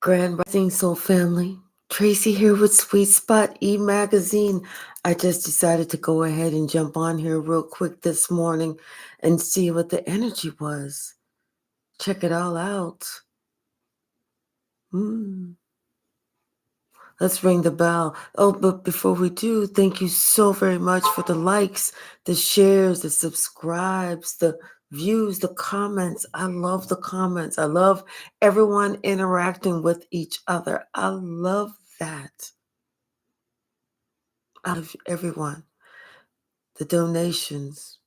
Grand Rising Soul Family. Tracy here with Sweet Spot e-magazine. I just decided to go ahead and jump on here real quick this morning and see what the energy was. Check it all out. Let's ring the bell. Oh, but before we do, thank you so very much for the likes, the shares, the subscribes, the views, the comments. I love the comments. I love everyone interacting with each other. I love that. I love everyone. The donations.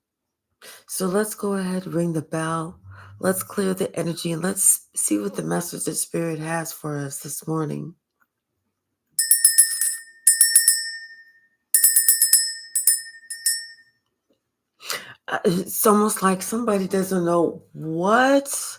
So let's go ahead, ring the bell. Let's clear the energy and let's see what the message the Spirit has for us this morning. It's almost like somebody doesn't know what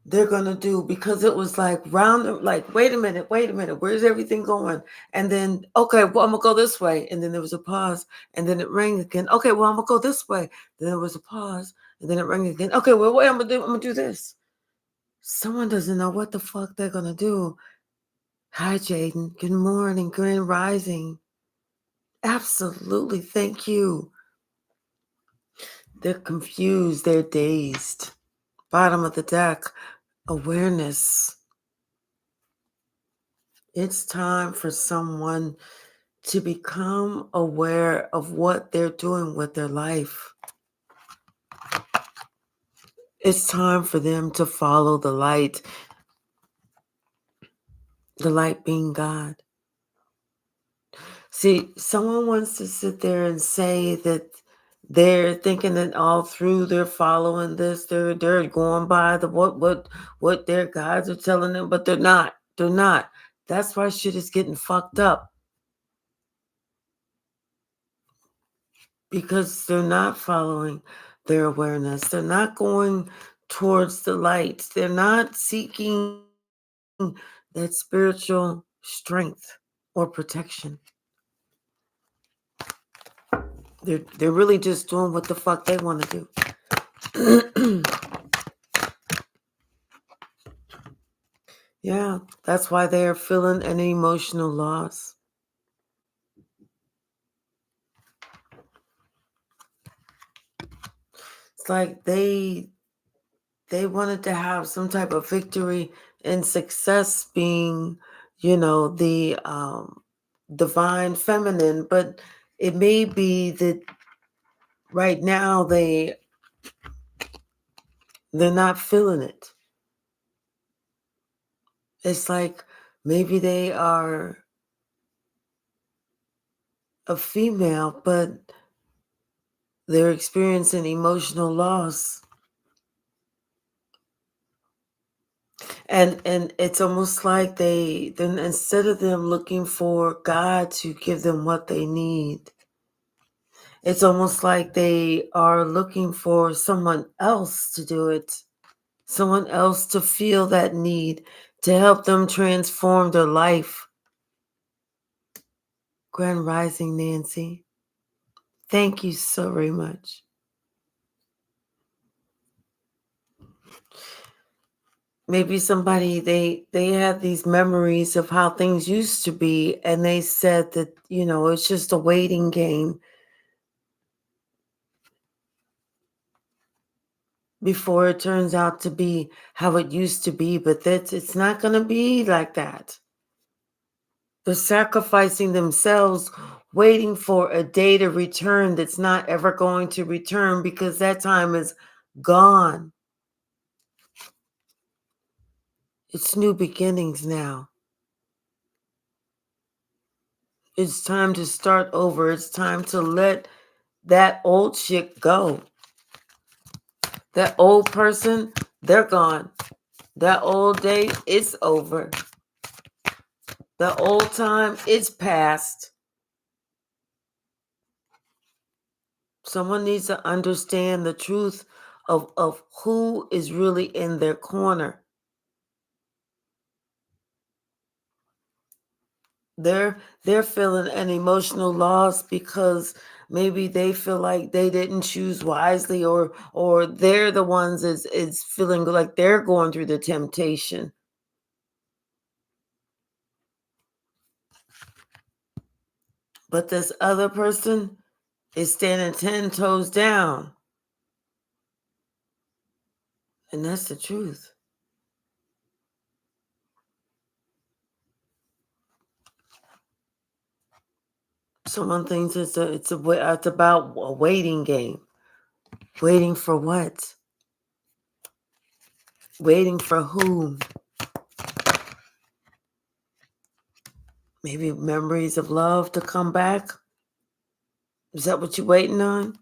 they're gonna do because it was like like wait a minute, where's everything going? And then okay, well I'm gonna go this way, and then there was a pause, and then it rang again. Okay, well I'm gonna go this way. Then there was a pause, and then it rang again. Okay, well wait, I'm gonna do this. Someone doesn't know what the fuck they're gonna do. Hi Jaden, good morning, Grand Rising. Absolutely, thank you. They're confused, they're dazed. Bottom of the deck, awareness. It's time for someone to become aware of what they're doing with their life. It's time for them to follow the light being God. See, someone wants to sit there and say that they're thinking that all through they're following this, they're going by the what their guides are telling them, but they're not. They're not. That's why shit is getting fucked up. Because they're not following their awareness. They're not going towards the light. They're not seeking that spiritual strength or protection. They're really just doing what the fuck they want to do. Yeah, that's why they are feeling an emotional loss. It's like they wanted to have some type of victory and success being, the divine feminine, but it may be that right now they're not feeling it. It's like maybe they are a female, but they're experiencing emotional loss. And it's almost like then instead of them looking for God to give them what they need, it's almost like they are looking for someone else to do it, someone else to feel that need, to help them transform their life. Grand Rising, Nancy. Thank you so very much. Maybe somebody, they had these memories of how things used to be, and they said that, it's just a waiting game before it turns out to be how it used to be, but it's not going to be like that. They're sacrificing themselves, waiting for a day to return that's not ever going to return because that time is gone. It's new beginnings now. It's time to start over. It's time to let that old shit go. That old person, they're gone. That old day, it's over. The old time, it's past. Someone needs to understand the truth of who is really in their corner. They're feeling an emotional loss because maybe they feel like they didn't choose wisely, or they're the ones is feeling like they're going through the temptation. But this other person is standing 10 toes down. And that's the truth. Someone thinks it's about a waiting game. Waiting for what? Waiting for whom? Maybe memories of love to come back? Is that what you're waiting on?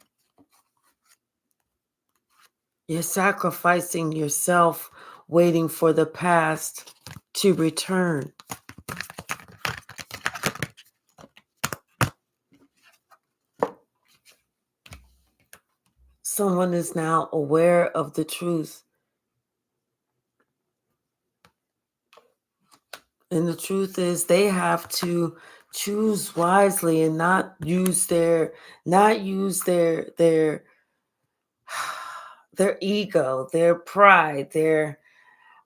You're sacrificing yourself waiting for the past to return. Someone is now aware of the truth. And the truth is they have to choose wisely and not use their their ego, their pride, their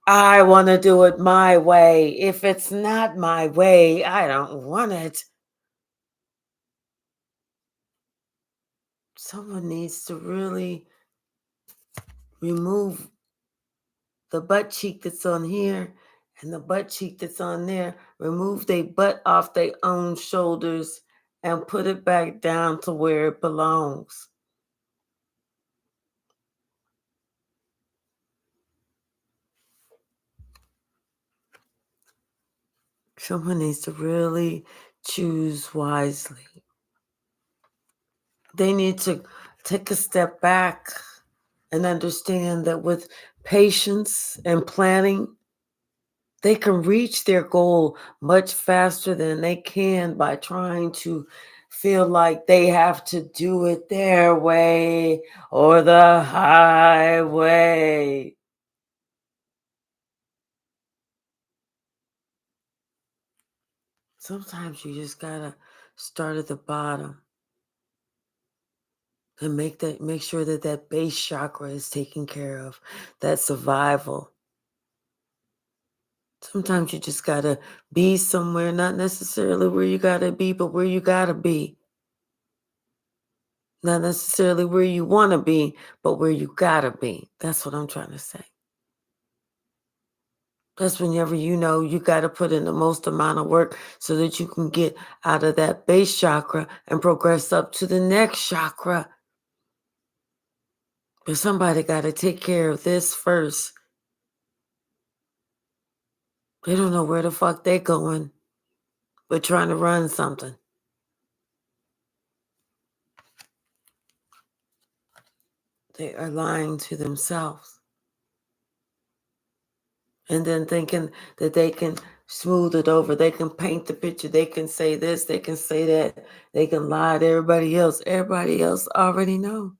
I want to do it my way. If it's not my way, I don't want it. Someone needs to really remove the butt cheek that's on here and the butt cheek that's on there. Remove their butt off their own shoulders and put it back down to where it belongs. Someone needs to really choose wisely. They need to take a step back and understand that with patience and planning, they can reach their goal much faster than they can by trying to feel like they have to do it their way or the highway. Sometimes you just gotta start at the bottom and make sure that that base chakra is taken care of, that survival. Sometimes you just gotta be somewhere, not necessarily where you gotta be, but where you gotta be. Not necessarily where you wanna be, but where you gotta be. That's what I'm trying to say. That's whenever you know you gotta put in the most amount of work so that you can get out of that base chakra and progress up to the next chakra. But somebody gotta take care of this first. They don't know where the fuck they going, but trying to run something. They are lying to themselves. And then thinking that they can smooth it over. They can paint the picture. They can say this. They can say that. They can lie to everybody else. Everybody else already know.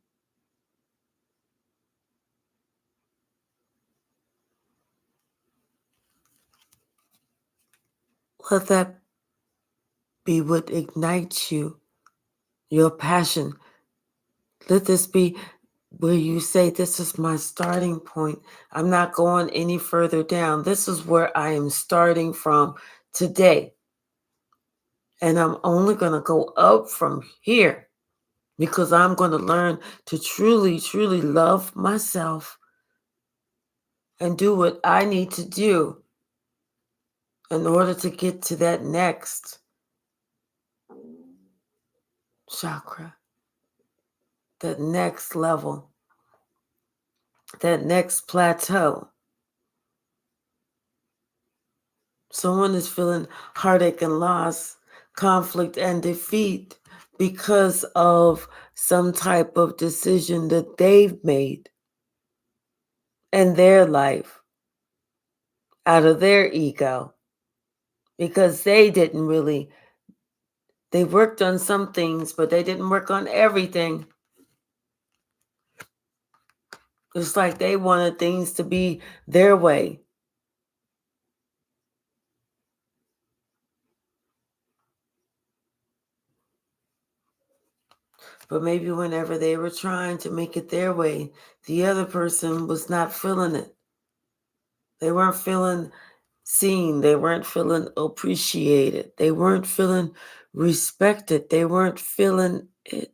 Let that be what ignites you, your passion. Let this be where you say, this is my starting point. I'm not going any further down. This is where I am starting from today. And I'm only going to go up from here because I'm going to learn to truly, truly love myself and do what I need to do in order to get to that next chakra, that next level, that next plateau. Someone is feeling heartache and loss, conflict and defeat because of some type of decision that they've made in their life out of their ego because they worked on some things, but they didn't work on everything. It's like they wanted things to be their way. But maybe whenever they were trying to make it their way, the other person was not feeling it. They weren't feeling seen. They weren't feeling appreciated. They weren't feeling respected. They weren't feeling it.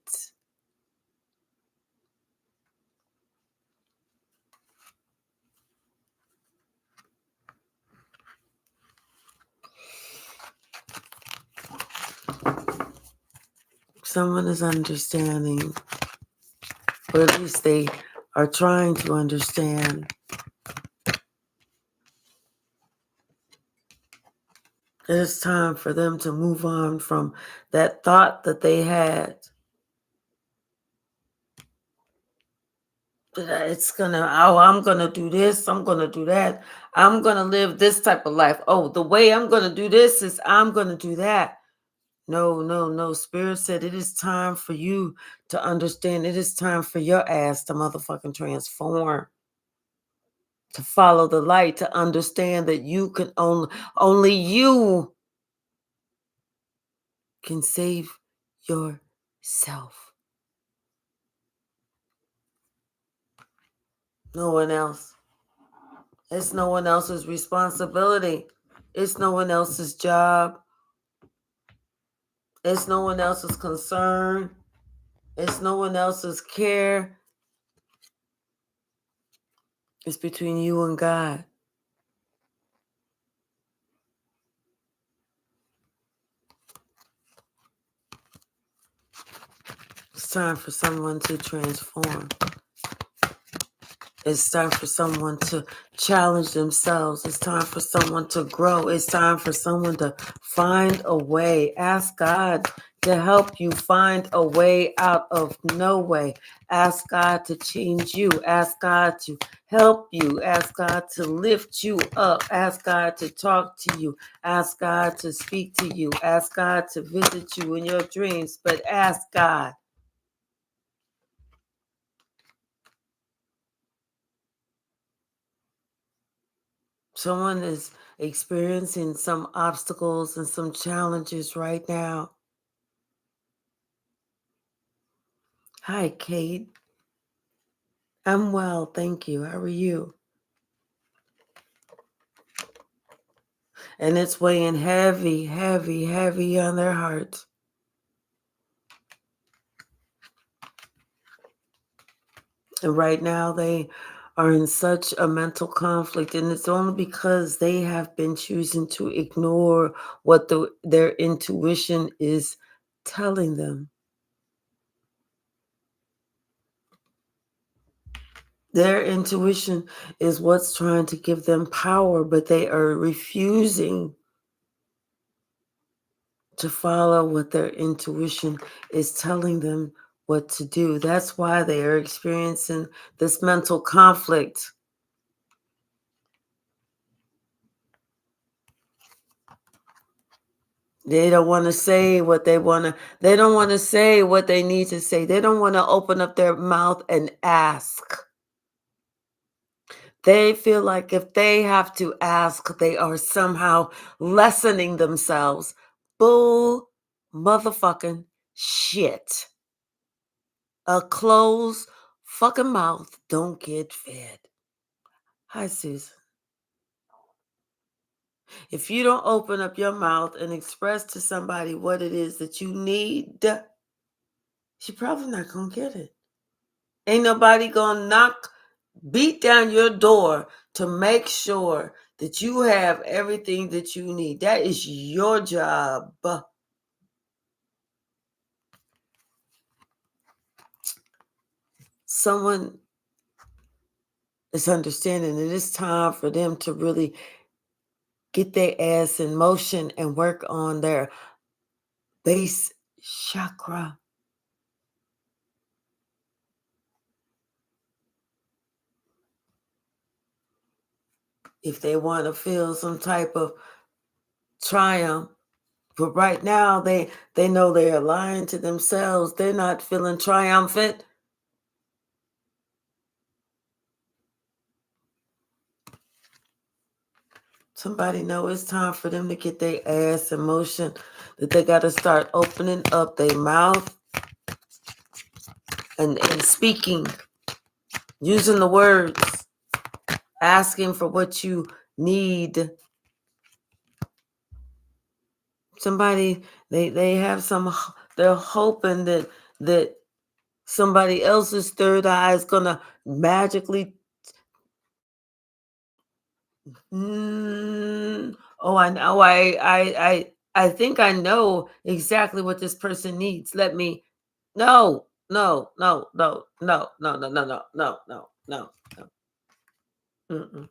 Someone is understanding, or at least they are trying to understand that it's time for them to move on from that thought that they had. It's gonna, oh, I'm gonna do this, I'm gonna do that, I'm gonna live this type of life. Oh, the way I'm gonna do this is I'm gonna do that. No, no, no. Spirit said it is time for you to understand. It is time for your ass to motherfucking transform, to follow the light, to understand that you can only you can save yourself. No one else. It's no one else's responsibility. It's no one else's job. It's no one else's concern. It's no one else's care. It's between you and God. It's time for someone to transform. It's time for someone to challenge themselves. It's time for someone to grow. It's time for someone to find a way. Ask God to help you find a way out of no way. Ask God to change you. Ask God to help you. Ask God to lift you up. Ask God to talk to you. Ask God to speak to you. Ask God to visit you in your dreams. But ask God. Someone is experiencing some obstacles and some challenges right now. Hi, Kate. I'm well, thank you. How are you? And it's weighing heavy, heavy, heavy on their hearts. And right now they are in such a mental conflict, and it's only because they have been choosing to ignore what their intuition is telling them. Their intuition is what's trying to give them power, but they are refusing to follow what their intuition is telling them what to do. That's why they are experiencing this mental conflict. They don't want to say what they don't want to say what they need to say. They don't want to open up their mouth and ask. They feel like if they have to ask, they are somehow lessening themselves. Bull motherfucking shit. A closed fucking mouth don't get fed. Hi, Susan. If you don't open up your mouth and express to somebody what it is that you need, you're probably not going to get it. Ain't nobody going to beat down your door to make sure that you have everything that you need. That is your job. Someone is understanding it is time for them to really get their ass in motion and work on their base chakra. If they want to feel some type of triumph, but right now they know they are lying to themselves. They're not feeling triumphant. Somebody know it's time for them to get their ass in motion, that they got to start opening up their mouth and speaking, using the words, asking for what you need. Somebody they have they're hoping that somebody else's third eye is gonna magically. Oh, I know. I think I know exactly what this person needs. Let me. No, no, no, no, no, no, no, no, no, no, no, no, no. Mm-mm.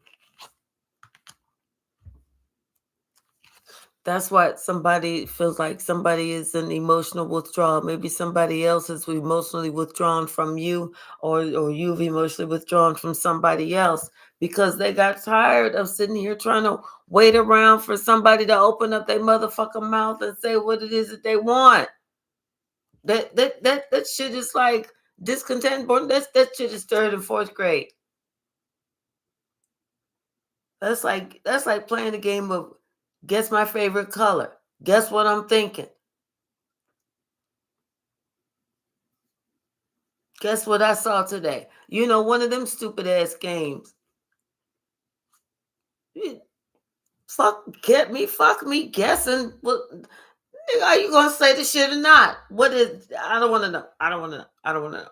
That's what somebody feels like. Somebody is in emotional withdrawal. Maybe somebody else is emotionally withdrawn from you, or you've emotionally withdrawn from somebody else because they got tired of sitting here trying to wait around for somebody to open up their motherfucking mouth and say what it is that they want. That shit is like discontent. That shit is third and fourth grade. That's like playing the game of guess my favorite color. Guess what I'm thinking. Guess what I saw today? One of them stupid ass games. Eh, fuck me guessing. What nigga, are you gonna say the shit or not? What is I don't wanna know. I don't wanna know. I don't wanna know.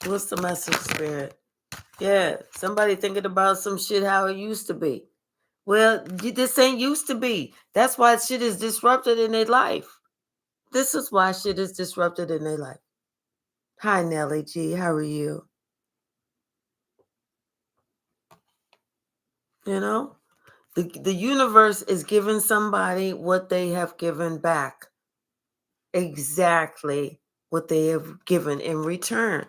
What's the message, spirit? Yeah, somebody thinking about some shit how it used to be. Well, this ain't used to be. That's why shit is disrupted in their life. This is why shit is disrupted in their life. Hi, Nelly G. How are you? You know? The universe is giving somebody what they have given back. Exactly what they have given in return.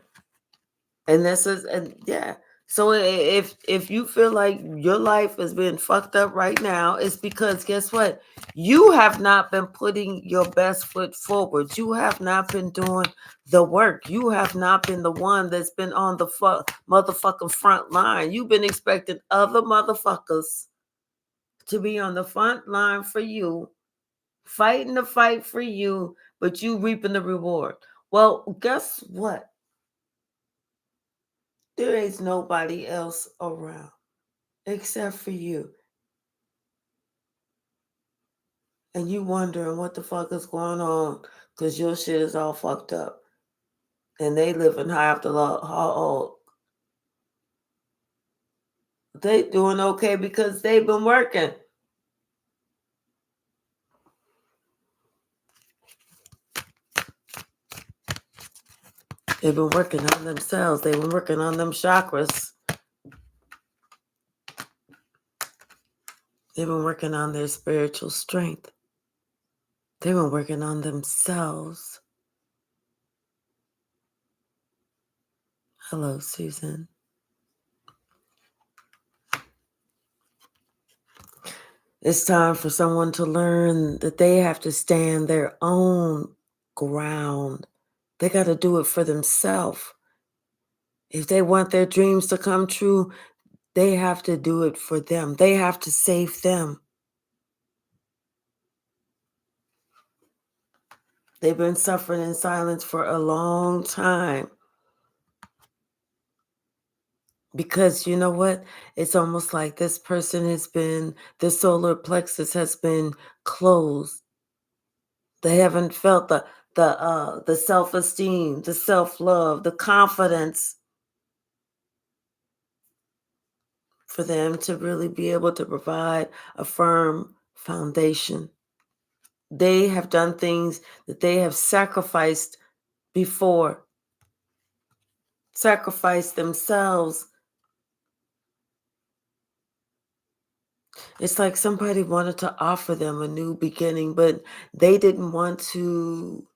And this is and yeah. So if you feel like your life is being fucked up right now, it's because guess what? You have not been putting your best foot forward. You have not been doing the work. You have not been the one that's been on the motherfucking front line. You've been expecting other motherfuckers to be on the front line for you, fighting the fight for you, but you reaping the reward. Well, guess what? There ain't nobody else around except for you. And you wondering what the fuck is going on because your shit is all fucked up. And they living high off the law. Oh, they doing okay because they've been working. They've been working on themselves. They've been working on them chakras. They've been working on their spiritual strength. They've been working on themselves. Hello, Susan. It's time for someone to learn that they have to stand their own ground. They got to do it for themselves. If they want their dreams to come true, they have to do it for them. They have to save them. They've been suffering in silence for a long time. Because you know what? It's almost like this person the solar plexus has been closed. They haven't felt the self-esteem, the self-love, the confidence for them to really be able to provide a firm foundation. They have done things that they have sacrificed before, sacrificed themselves. It's like somebody wanted to offer them a new beginning, but they didn't want to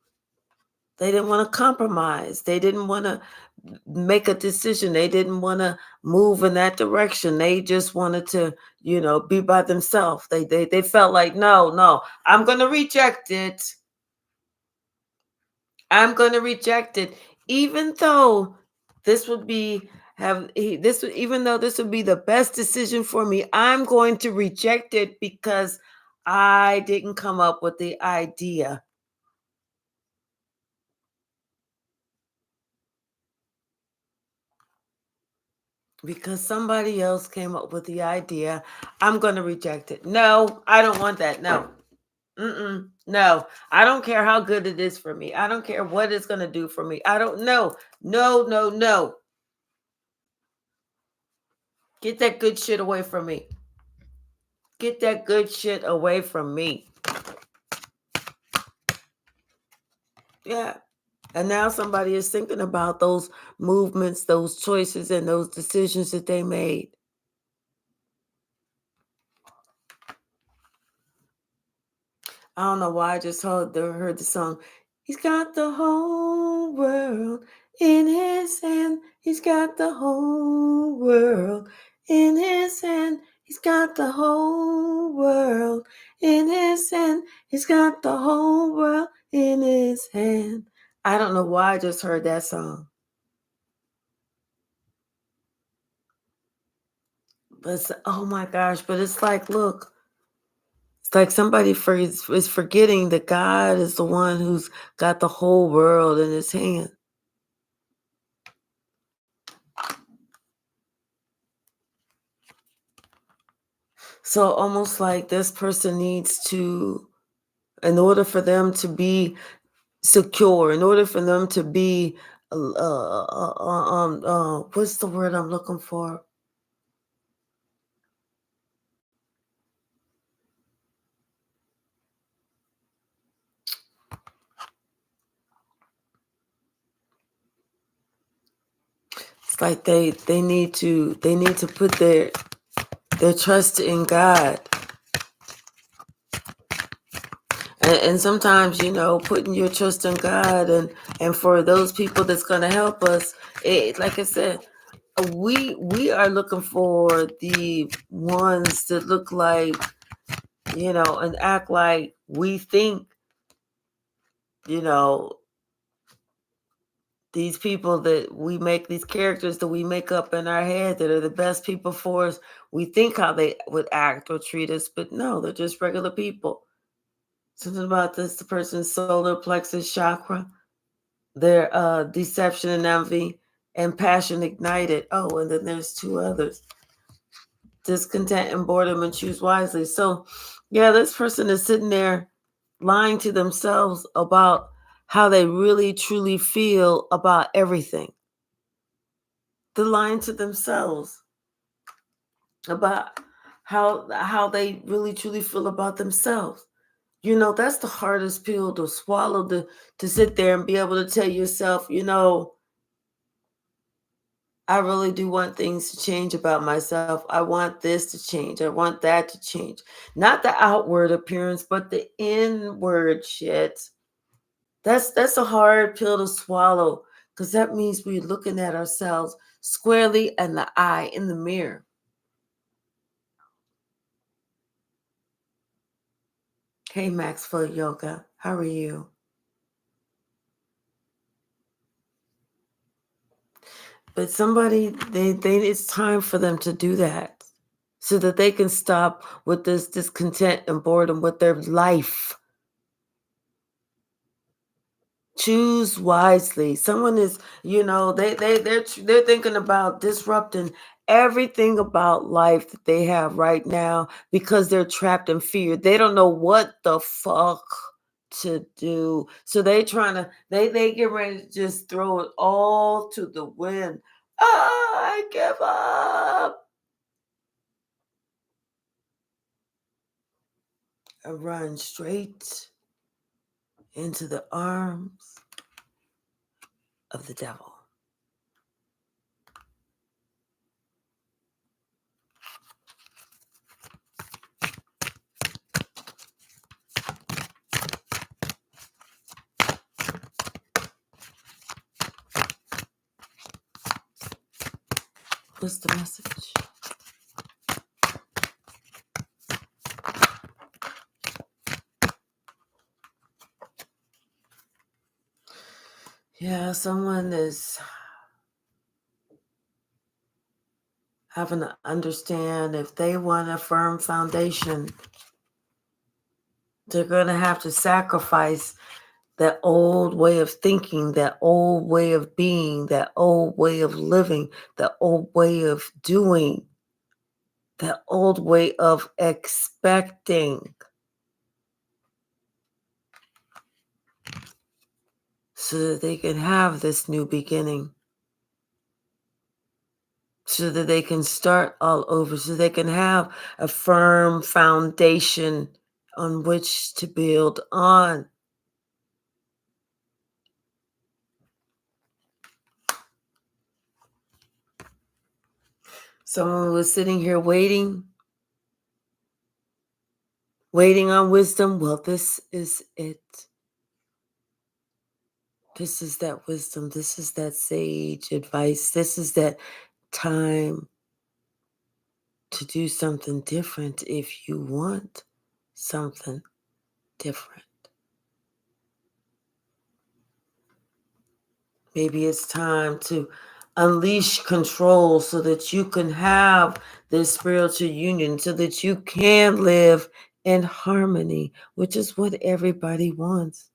compromise. They didn't want to make a decision. They didn't want to move in that direction. They just wanted to, be by themselves. They felt like, no, I'm going to reject it. I'm going to reject it, even though this would be even though this would be the best decision for me. I'm going to reject it because I didn't come up with the idea. because somebody else came up with the idea, I'm going to reject it. No, I don't want that. No. No, I don't care how good it is for me. I don't care what it's going to do for me. I don't know. No, no, no. Get that good shit away from me. Get that good shit away from me. Yeah. And now somebody is thinking about those movements, those choices, and those decisions that they made. I don't know why I just heard the song. He's got the whole world in his hand. He's got the whole world in his hand. He's got the whole world in his hand. He's got the whole world in his hand. I don't know why I just heard that song. But oh my gosh, but it's like, look, it's like somebody is forgetting that God is the one who's got the whole world in his hand. So almost like this person needs to, in order for them to be secure, in order for them to be, what's the word I'm looking for? It's like they need to put their trust in God. And sometimes, putting your trust in God and for those people that's going to help us, like I said, we are looking for the ones that look like, and act like we think, these people that we make, these characters that we make up in our head that are the best people for us. We think how they would act or treat us, but no, they're just regular people. Something about the person's solar plexus chakra, their deception and envy and passion ignited. Oh, and then there's two others: discontent and boredom, and choose wisely. So yeah, this person is sitting there lying to themselves about how they really truly feel about everything. They're lying to themselves about how they really truly feel about themselves. That's the hardest pill to swallow, to sit there and be able to tell yourself, I really do want things to change about myself. I want this to change. I want that to change. Not the outward appearance, but the inward shit. That's a hard pill to swallow, because that means we're looking at ourselves squarely in the eye, in the mirror. Hey, Maxwell Yoga, how are you? But somebody, they it's time for them to do that so that they can stop with this discontent and boredom with their life. Choose wisely. Someone is, they're thinking about disrupting everything about life that they have right now because they're trapped in fear. They don't know what the fuck to do. So they get ready to just throw it all to the wind. I give up. I run straight into the arms of the devil. What's the message? Yeah, someone is having to understand, if they want a firm foundation, they're going to have to sacrifice that old way of thinking, that old way of being, that old way of living, that old way of doing, that old way of expecting, so that they can have this new beginning, so that they can start all over, so they can have a firm foundation on which to build on. Someone was sitting here waiting on wisdom. Well, this is it. This is that wisdom. This is that sage advice. This is that time to do something different if you want something different. Maybe it's time to unleash control so that you can have this spiritual union, so that you can live in harmony, which is what everybody wants.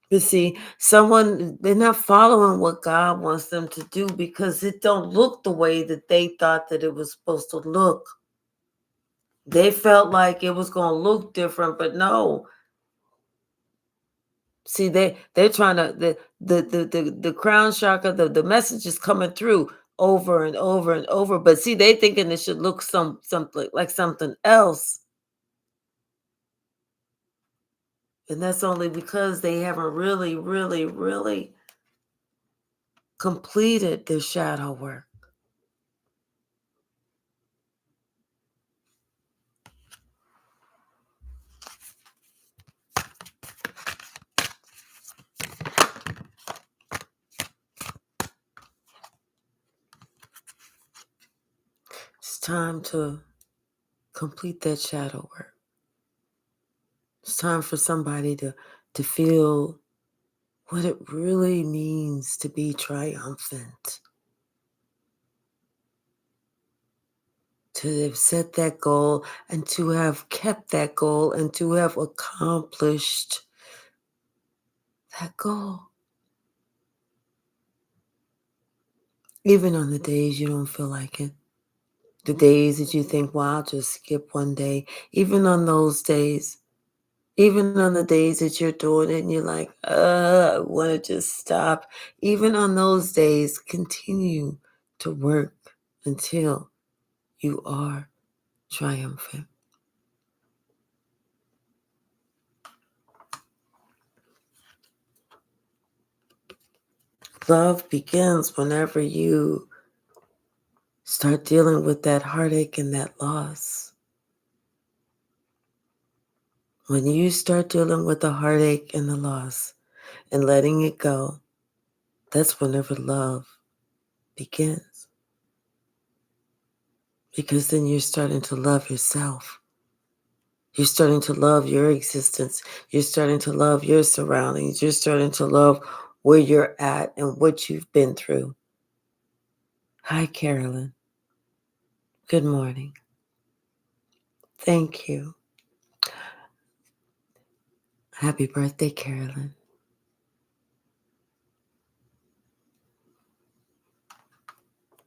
But see, they're not following what God wants them to do because it don't look the way that they thought that it was supposed to look. They felt like it was going to look different, but no. See, they're trying to the crown chakra, the message is coming through over and over and over. But see, they thinking it should look something like something else. And that's only because they haven't really, really, really completed their shadow work. It's time to complete that shadow work. It's time for somebody to feel what it really means to be triumphant. To have set that goal and to have kept that goal and to have accomplished that goal. Even on the days you don't feel like it. The days that you think, well, I'll just skip one day. Even on those days. Even on the days that you're doing it and you're like, I want to just stop. Even on those days, continue to work until you are triumphant. Love begins whenever you start dealing with that heartache and that loss. When you start dealing with the heartache and the loss and letting it go, that's whenever love begins. Because then you're starting to love yourself. You're starting to love your existence. You're starting to love your surroundings. You're starting to love where you're at and what you've been through. Hi, Carolyn. Good morning. Thank you. Happy birthday, Carolyn.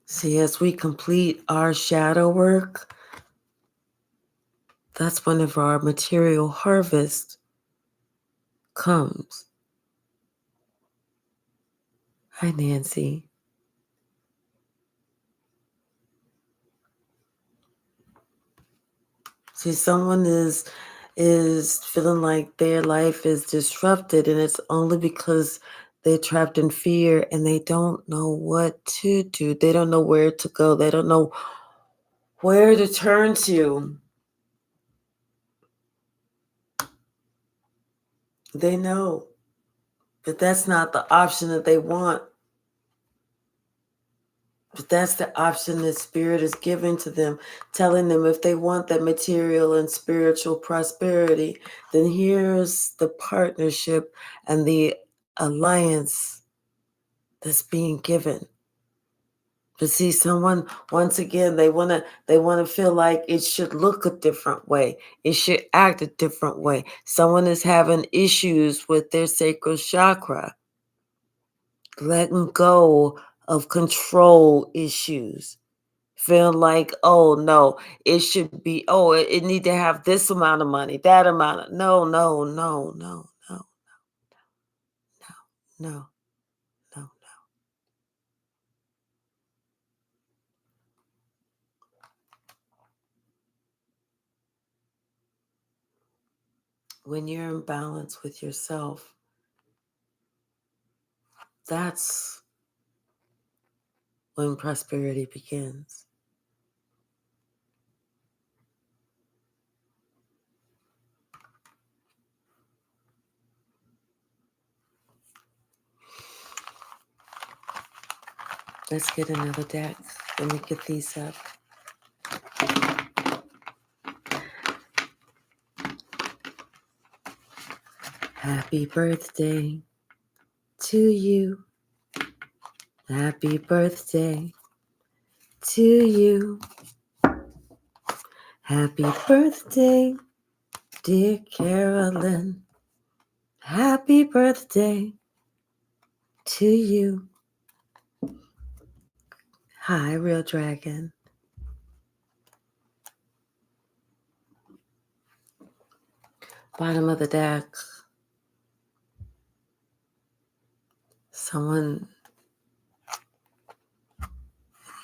See, as we complete our shadow work, that's whenever our material harvest comes. Hi, Nancy. See, someone is feeling like their life is disrupted, and it's only because they're trapped in fear and they don't know what to do. They don't know where to go. They don't know where to turn to. They know, but that's not the option that they want. But that's the option that Spirit is giving to them, telling them if they want that material and spiritual prosperity, then here's the partnership and the alliance that's being given. But see, someone once again they wanna feel like it should look a different way. It should act a different way. Someone is having issues with their sacral chakra, letting go of control issues. Feel like, oh no, it should be, oh, it need to have this amount of money, that amount of no, no, no, no, no, no, no, no. When you're in balance with yourself, that's when prosperity begins. Let's get another deck. Let me get these up. Happy birthday to you. Happy birthday to you. Happy birthday, dear Carolyn. Happy birthday to you. Hi, Real Dragon. Bottom of the deck. Someone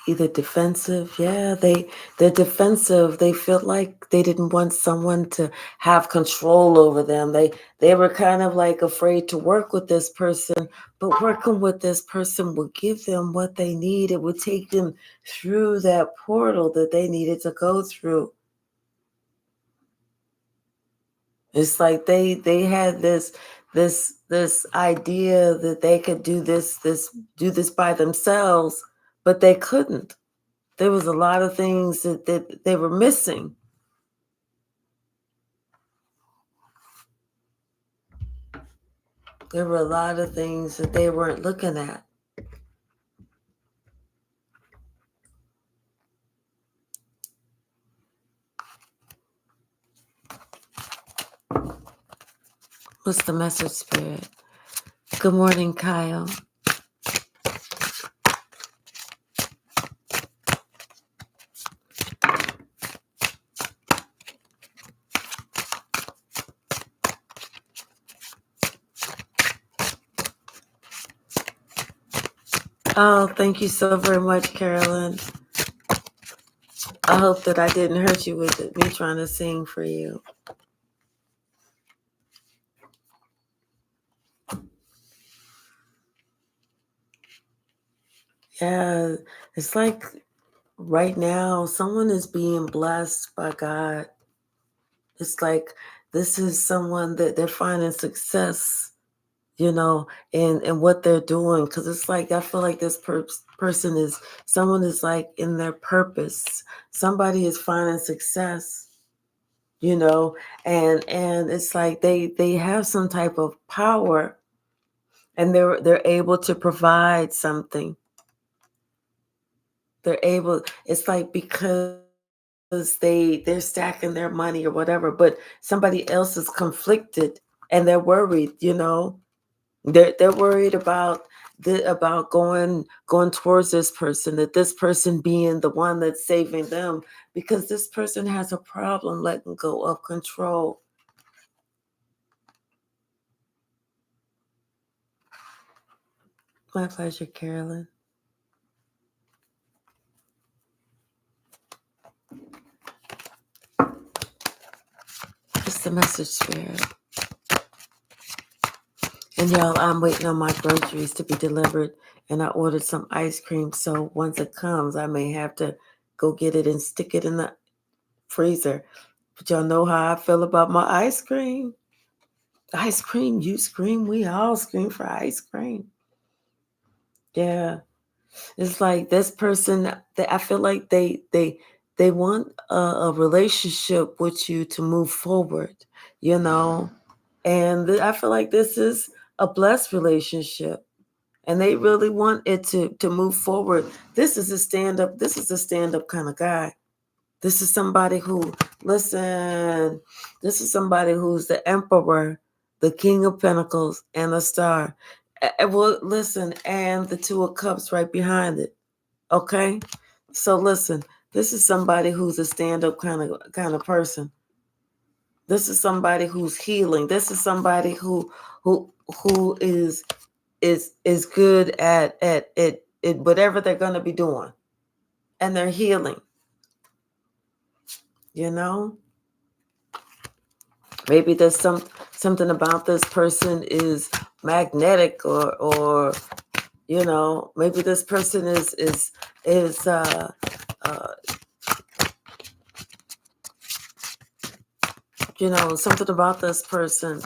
either defensive. Yeah, they're defensive. They feel like they didn't want someone to have control over them. They were kind of like afraid to work with this person, but working with this person would give them what they need. It would take them through that portal that they needed to go through. It's like they had this idea that they could do this by themselves, but they couldn't. There was a lot of things that they were missing. There were a lot of things that they weren't looking at. What's the message, Spirit? Good morning, Kyle. Oh, thank you so very much, Carolyn. I hope that I didn't hurt you with me trying to sing for you. Yeah, it's like right now, someone is being blessed by God. It's like this is someone that they're finding success, in what they're doing. Because it's like I feel like this person is someone is like in their purpose. Somebody is finding success, and it's like they have some type of power, and they're able to provide something. They're able. It's like because they're stacking their money or whatever, but somebody else is conflicted and they're worried. They're worried about going towards this person, that this person being the one that's saving them, because this person has a problem letting go of control. My pleasure, Carolyn. Just the message, Spirit. And y'all, I'm waiting on my groceries to be delivered, and I ordered some ice cream. So once it comes, I may have to go get it and stick it in the freezer. But y'all know how I feel about my ice cream. Ice cream, you scream, we all scream for ice cream. Yeah, it's like this person that I feel like they want a relationship with you to move forward, and I feel like this is a blessed relationship. and they really want it to move forward. This is a stand up kind of guy. This is somebody who, listen, this is somebody who's the emperor, the king of pentacles, and the star. Well, listen, and the two of cups right behind it. Okay? So listen, this is somebody who's a stand-up kind of person. This is somebody who's healing. This is somebody who who is good at whatever they're gonna be doing. And they're healing, you know? Maybe there's something about this person is magnetic, or maybe this person is uh something about this person.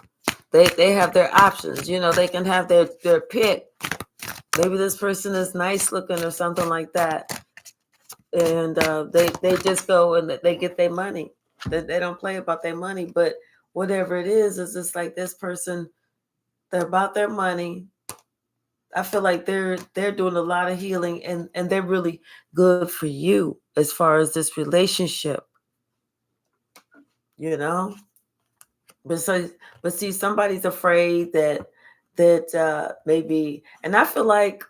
They have their options. They can have their pick. Maybe this person is nice looking or something like that, and they just go and they get their money. They don't play about their money, but whatever it is just like this person. They're about their money. I feel like they're doing a lot of healing, and they're really good for you as far as this relationship, you know. But see, somebody's afraid that maybe, and I feel like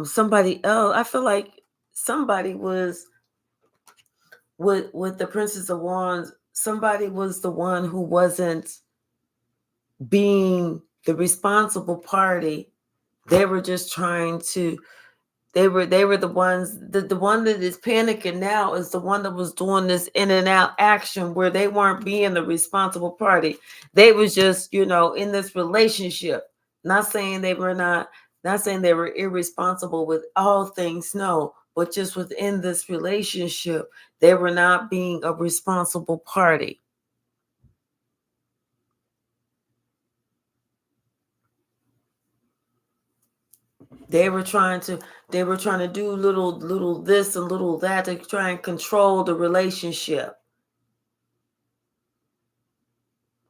somebody else. I feel like somebody was with the Princess of Wands. Somebody was the one who wasn't being the responsible party. They were just trying to. They were the ones. The one that is panicking now is the one that was doing this in and out action where they weren't being the responsible party. They was just in this relationship. Not saying they were not saying they were irresponsible with all things, no, but just within this relationship, they were not being a responsible party. They were trying to do little this and little that to try and control the relationship.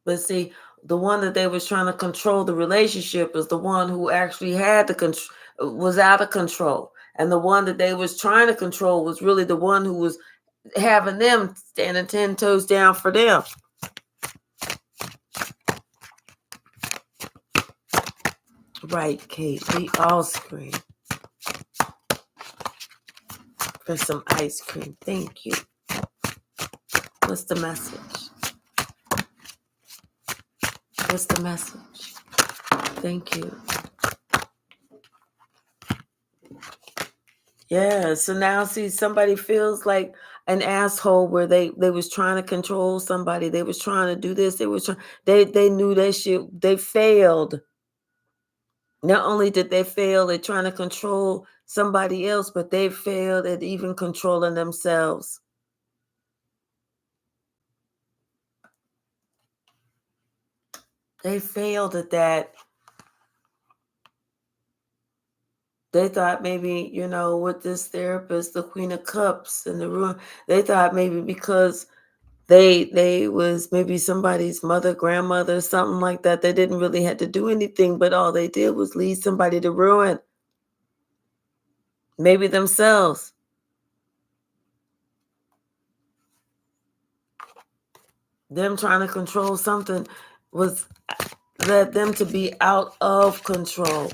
But see, the one that they was trying to control the relationship is the one who actually had was out of control. And the one that they was trying to control was really the one who was having them standing 10 toes down for them. Right, Kate. We all scream for some ice cream. Thank you. What's the message? What's the message? Thank you. Yeah, so now see, somebody feels like an asshole where they was trying to control somebody. They was trying to do this. They knew that shit. They failed. Not only did they fail at trying to control somebody else, but they failed at even controlling themselves. They failed at that. They thought maybe, with this therapist, the Queen of Cups in the room, they thought maybe because they was maybe somebody's mother, grandmother, something like that. They didn't really have to do anything, but all they did was lead somebody to ruin. Maybe themselves. Them trying to control something was led them to be out of control.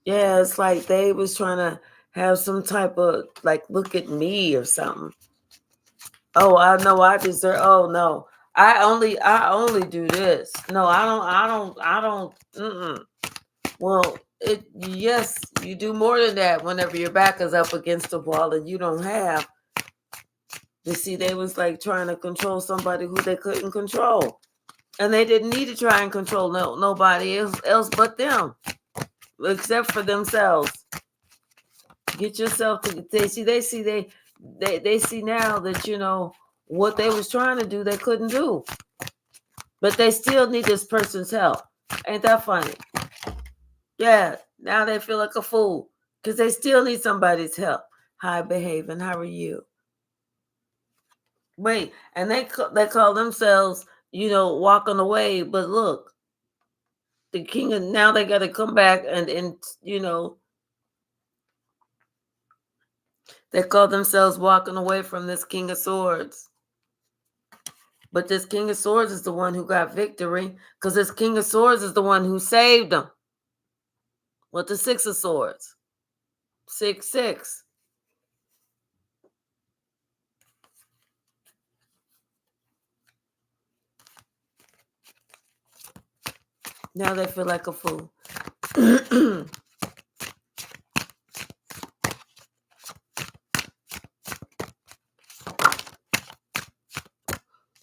Yeah, it's like they was trying to have some type of like look at me or something. Oh, I know I deserve. Oh no, I only do this. No, I don't. Mm-mm. Well, yes, you do more than that whenever your back is up against the wall and you don't have. You see, they was like trying to control somebody who they couldn't control, and they didn't need to try and control nobody else but them, except for themselves. Get yourself to. They see now that what they was trying to do they couldn't do, but they still need this person's help. Ain't that funny? Yeah, now they feel like a fool because they still need somebody's help. Hi, behaving. How are you? Wait, and they call themselves, walking away. But look, the king of now they got to come back and they call themselves walking away from this king of swords. But this king of swords is the one who got victory, because this king of swords is the one who saved them with the six of swords. 6 6. Now they feel like a fool.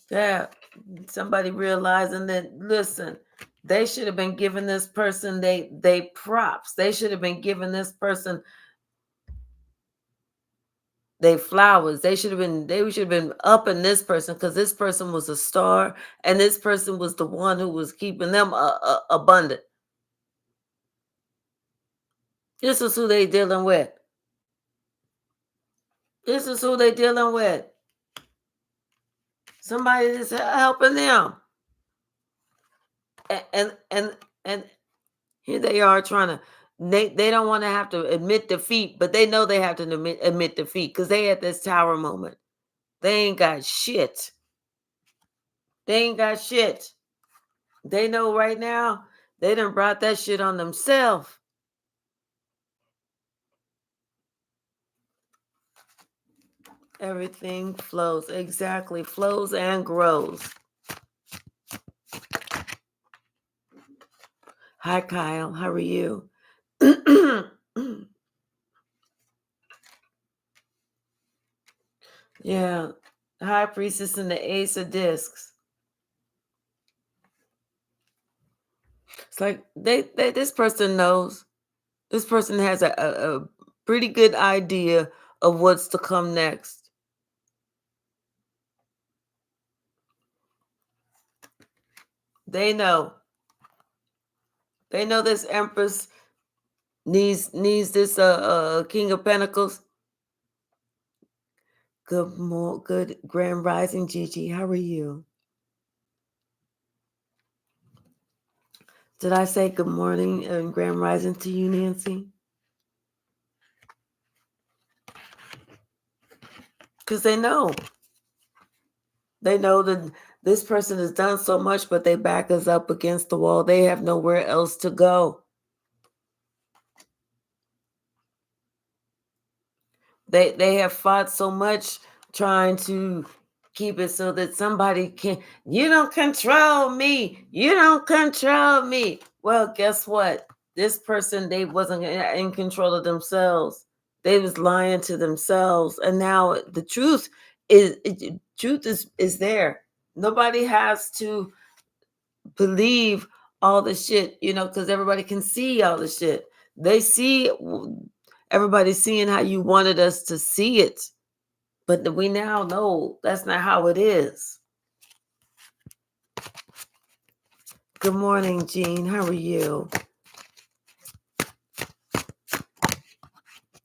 Yeah, somebody realizing that, listen, they should have been giving this person they props. They should have been giving this person they flowers. They should have been upping this person, because this person was a star, and this person was the one who was keeping them abundant. This is who they dealing with. This is who they dealing with. Somebody that's helping them. And here they are trying to, they don't want to have to admit defeat, but they know they have to admit defeat, because they at this tower moment. They ain't got shit. They ain't got shit. They know right now they done brought that shit on themselves. Everything flows. Exactly. Flows and grows. Hi, Kyle. How are you? Yeah. High Priestess and the Ace of Discs. It's like this person knows. This person has a pretty good idea of what's to come next. They know. They know this Empress needs this King of Pentacles. Good Grand Rising, Gigi. How are you? Did I say good morning and Grand Rising to you, Nancy? Because they know. They know that this person has done so much, but they back us up against the wall. They have nowhere else to go. They have fought so much trying to keep it so that somebody can, you don't control me. You don't control me. Well, guess what? This person, they wasn't in control of themselves. They was lying to themselves. And now the truth is there. Nobody has to believe all the shit, because everybody can see all the shit. They see, everybody's seeing how you wanted us to see it. But we now know that's not how it is. Good morning, Jean. How are you?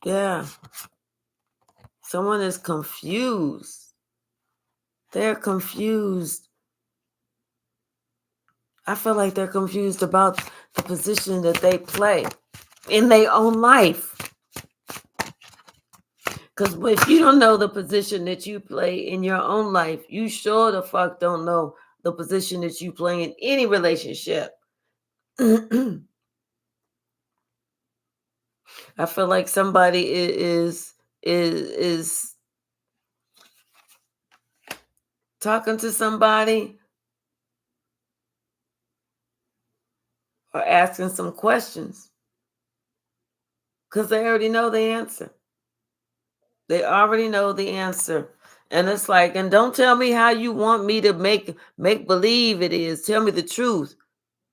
Yeah. Someone is confused. They're confused. I feel like they're confused about the position that they play in their own life. Because if you don't know the position that you play in your own life, you sure the fuck don't know the position that you play in any relationship. I feel like somebody is talking to somebody or asking some questions because they already know the answer. They already know the answer. And it's like, and don't tell me how you want me to make believe it is. Tell me the truth.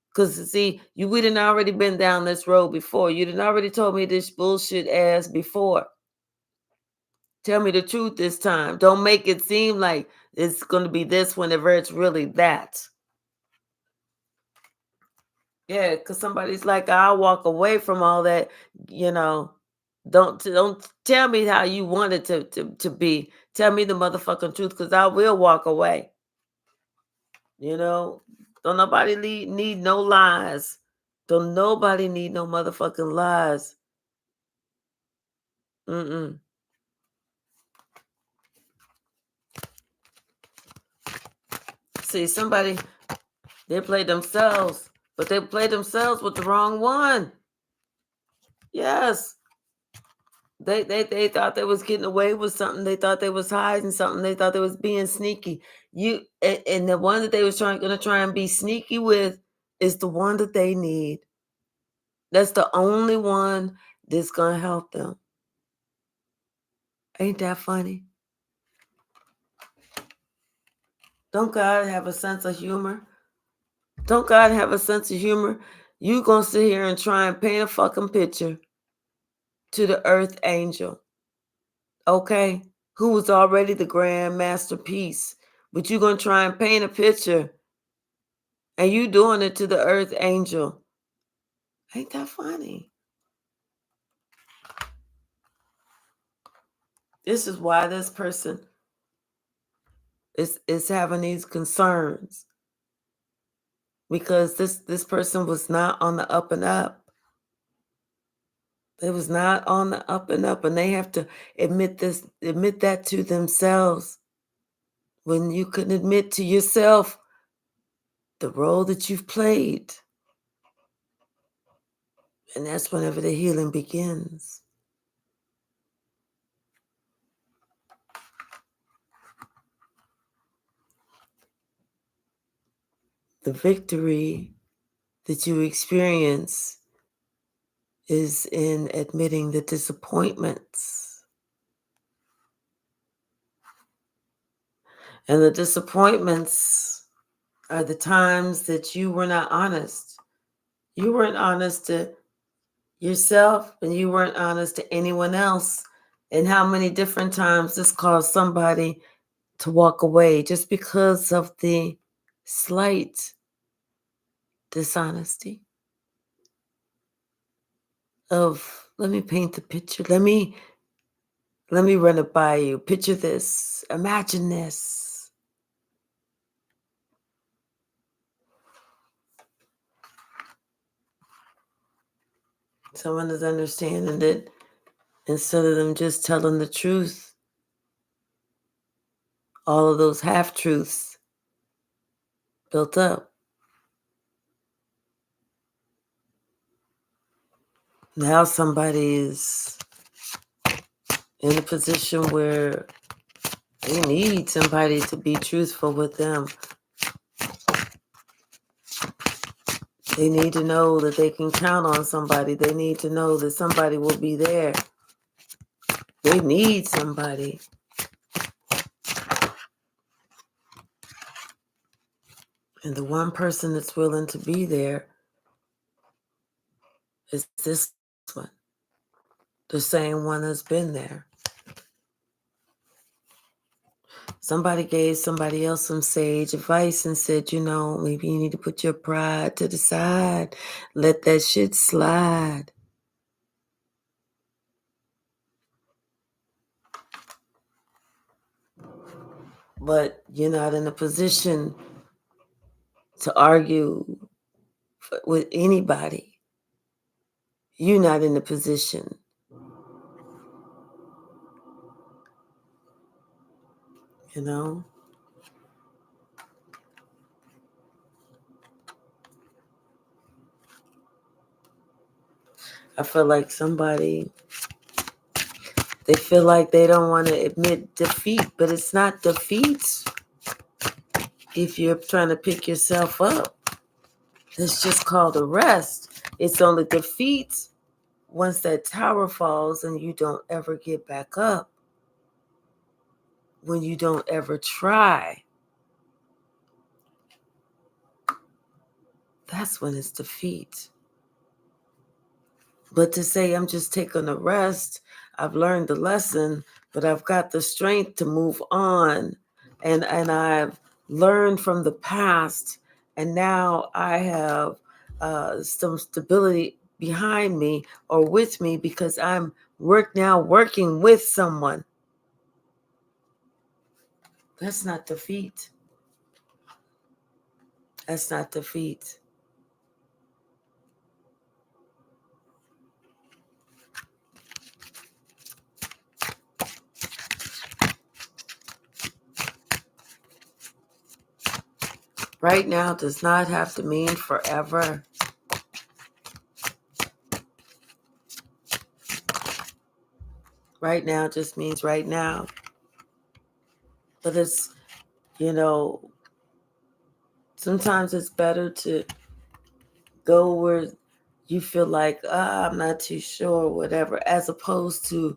Because, see, we done already been down this road before. You done already told me this bullshit ass before. Tell me the truth this time. Don't make it seem like it's going to be this whenever it's really that. Yeah, because somebody's like, I'll walk away from all that, Don't tell me how you want it to be. Tell me the motherfucking truth, because I will walk away. Don't nobody need no lies. Don't nobody need no motherfucking lies. Mm-mm. See, somebody, they play themselves, but they play themselves with the wrong one. Yes. They thought they was getting away with something. They thought they was hiding something. They thought they was being sneaky. And the one that they was gonna try and be sneaky with is the one that they need. That's the only one that's gonna help them. Ain't that funny? Don't God have a sense of humor? Don't God have a sense of humor? You gonna sit here and try and paint a fucking picture to the earth angel, okay? Who was already the grand masterpiece. But you gonna try and paint a picture and you doing it to the earth angel. Ain't that funny? This is why this person is having these concerns. Because this person was not on the up and up. They was not on the up and up, and they have to admit that to themselves. When you can admit to yourself the role that you've played. And that's whenever the healing begins. The victory that you experience is in admitting the disappointments. And the disappointments are the times that you were not honest. You weren't honest to yourself and you weren't honest to anyone else. And how many different times this caused somebody to walk away just because of the slight dishonesty of, let me paint the picture. Let me run it by you. Picture this. Imagine this. Someone is understanding that instead of them just telling the truth, all of those half-truths built up. Now somebody is in a position where they need somebody to be truthful with them. They need to know that they can count on somebody. They need to know that somebody will be there. They need somebody. And the one person that's willing to be there is this one, the same one that's been there. Somebody gave somebody else some sage advice and said, maybe you need to put your pride to the side. Let that shit slide. But you're not in a position to argue with anybody. You're not in a position. I feel like they feel like they don't want to admit defeat, but it's not defeat if you're trying to pick yourself up. It's just called a rest. It's only defeat once that tower falls and you don't ever get back up. When you don't ever try. That's when it's defeat. But to say I'm just taking a rest, I've learned the lesson, but I've got the strength to move on. And I've learned from the past, and now I have some stability behind me or with me because I'm working with someone. That's not defeat. That's not defeat. Right now does not have to mean forever. Right now just means right now. But it's, sometimes it's better to go where you feel like, I'm not too sure, whatever, as opposed to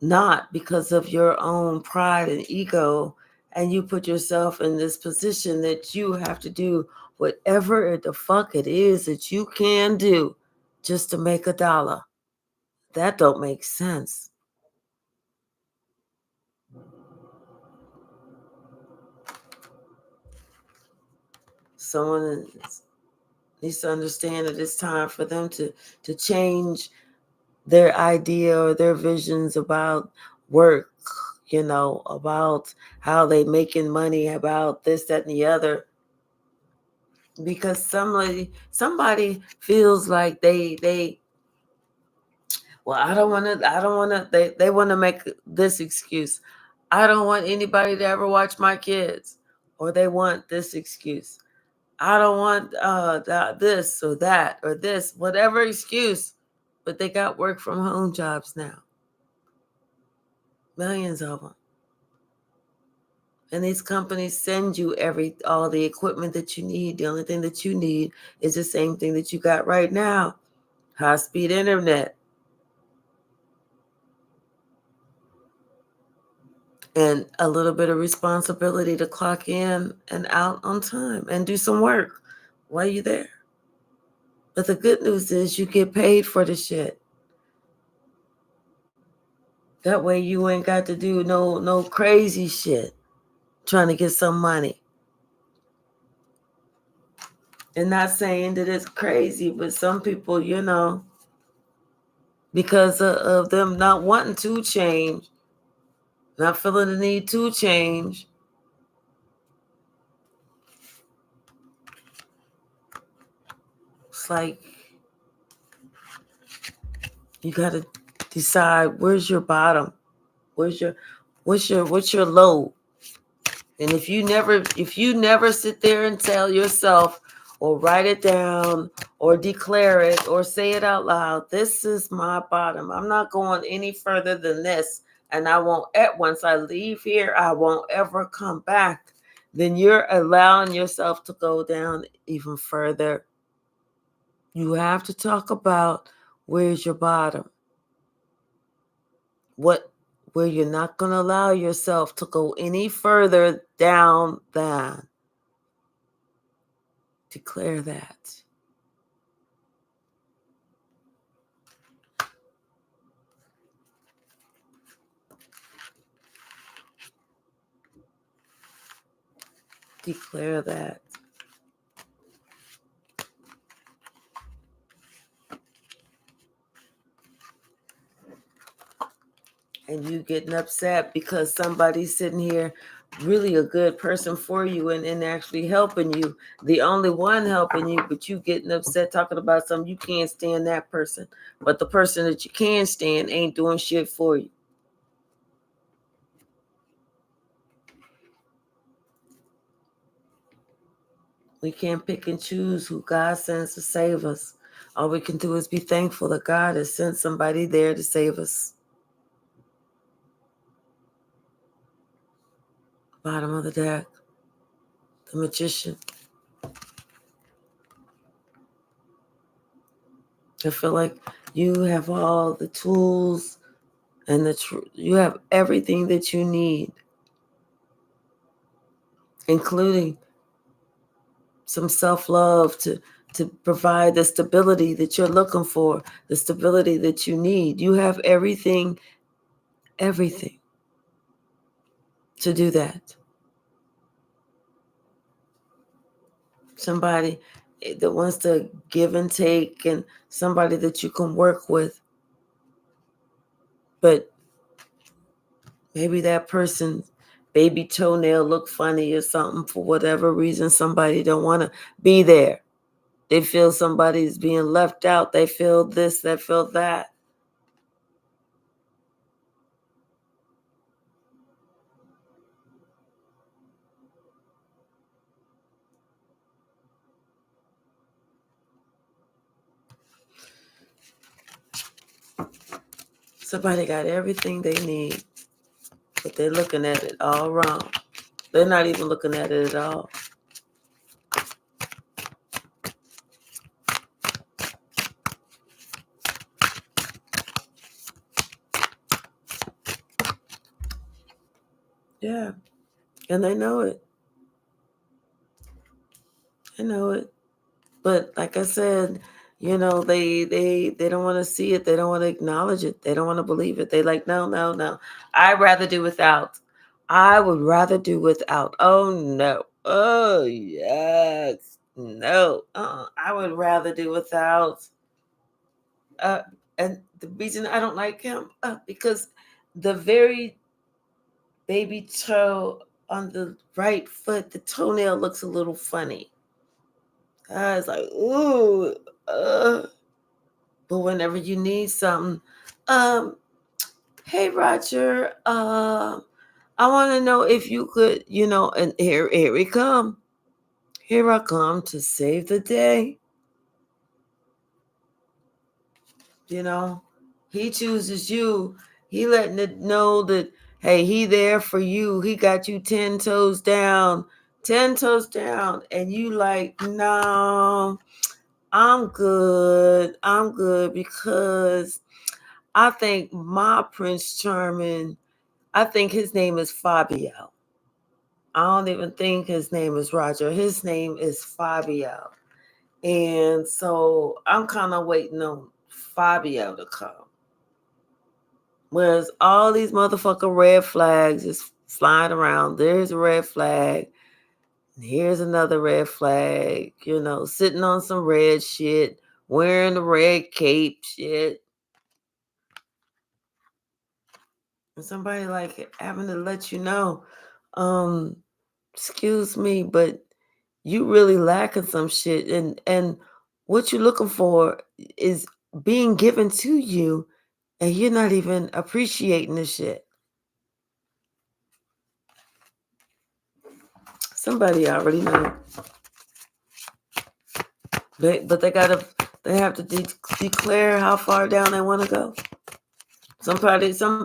not, because of your own pride and ego. And you put yourself in this position that you have to do whatever the fuck it is that you can do just to make $1. That don't make sense. Someone needs to understand that it's time for them to change their idea or their visions about work, about how they making money, about this, that, and the other. Because somebody feels like they well, they want to make this excuse. I don't want anybody to ever watch my kids. Or they want this excuse. I don't want this or that or this, whatever excuse. But they got work from home jobs now. Millions of them. And these companies send you all the equipment that you need. The only thing that you need is the same thing that you got right now. High-speed internet. And a little bit of responsibility to clock in and out on time and do some work while you're there. But the good news is you get paid for the shit. That way you ain't got to do no crazy shit trying to get some money. And not saying that it's crazy, but some people, because of them not wanting to change, not feeling the need to change, it's like you got to decide where's your bottom, what's your low. And if you never sit there and tell yourself or write it down or declare it or say it out loud, this is my bottom. I'm not going any further than this. And once I leave here, I won't ever come back. Then you're allowing yourself to go down even further. You have to talk about where's your bottom. Where you're not going to allow yourself to go any further down than. Declare that. Declare that. And you getting upset because somebody's sitting here, really a good person for you and actually helping you, the only one helping you, but you getting upset talking about something. You can't stand that person, but the person that you can stand ain't doing shit for you. We can't pick and choose who God sends to save us. All we can do is be thankful that God has sent somebody there to save us. Bottom of the deck, the magician. I feel like you have all the tools and you have everything that you need, including some self-love to provide the stability that you're looking for, the stability that you need. You have everything to do that. Somebody that wants to give and take, and somebody that you can work with. But maybe that person's baby toenail look funny or something. For whatever reason, somebody don't want to be there. They feel somebody's being left out. They feel this, they feel that. Somebody got everything they need, but they're looking at it all wrong. They're not even looking at it at all. Yeah, and they know it. They know it. But like I said, they don't want to see it. They don't want to acknowledge it. They don't want to believe it. They like, no, no, no. I'd rather do without. I would rather do without. Oh no. Oh yes. No. I would rather do without. Uh, and the reason I don't like him, because the very baby toe on the right foot, the toenail looks a little funny. I was like, ooh. But whenever you need something, um, hey Roger, I want to know if you could, and here we come. Here I come to save the day. You know, he chooses you. He letting it know that, hey, he there for you. He got you 10 toes down, 10 toes down. And you like, no, I'm good. I'm good because I think my Prince Charming, I think his name is Fabio. I don't even think his name is Roger. His name is Fabio. And so I'm kind of waiting on Fabio to come. Whereas all these motherfucking red flags is flying around. There's a red flag. And here's another red flag. Sitting on some red shit, wearing the red cape shit. And somebody like having to let you know, excuse me, but you really lacking some shit. And what you're looking for is being given to you, and you're not even appreciating the shit. Somebody already know. But they have to declare how far down they want to go. Some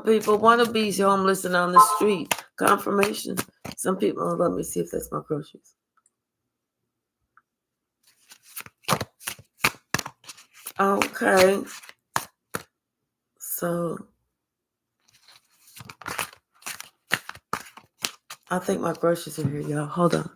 people want to be homeless and on the street. Confirmation. Some people, let me see if that's my groceries. Okay. So I think my groceries are here, y'all. Hold on.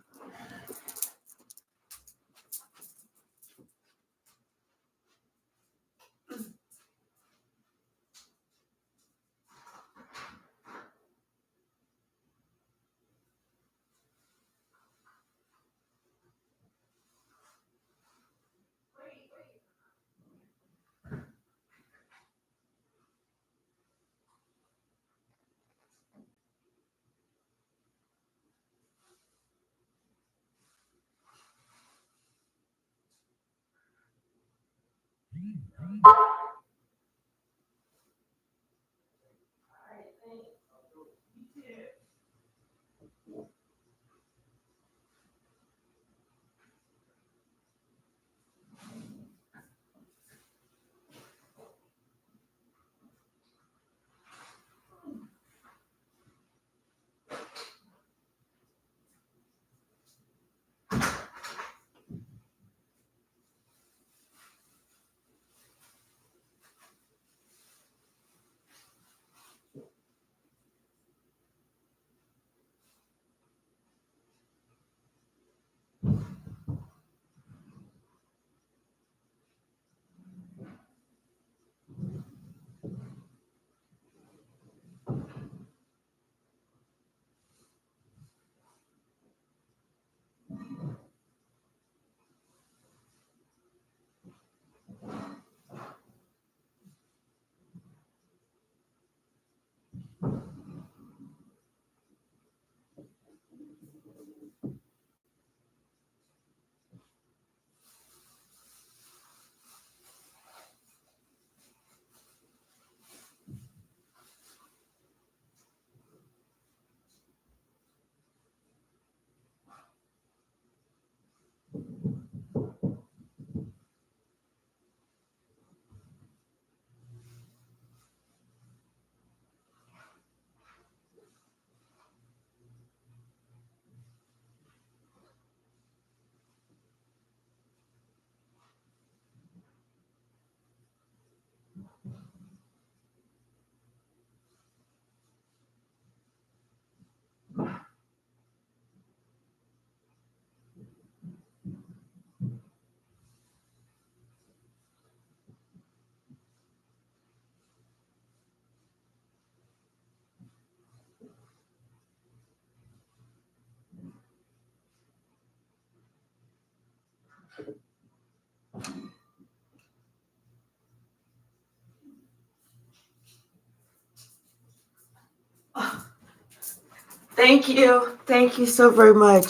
Thank you. Thank you so very much.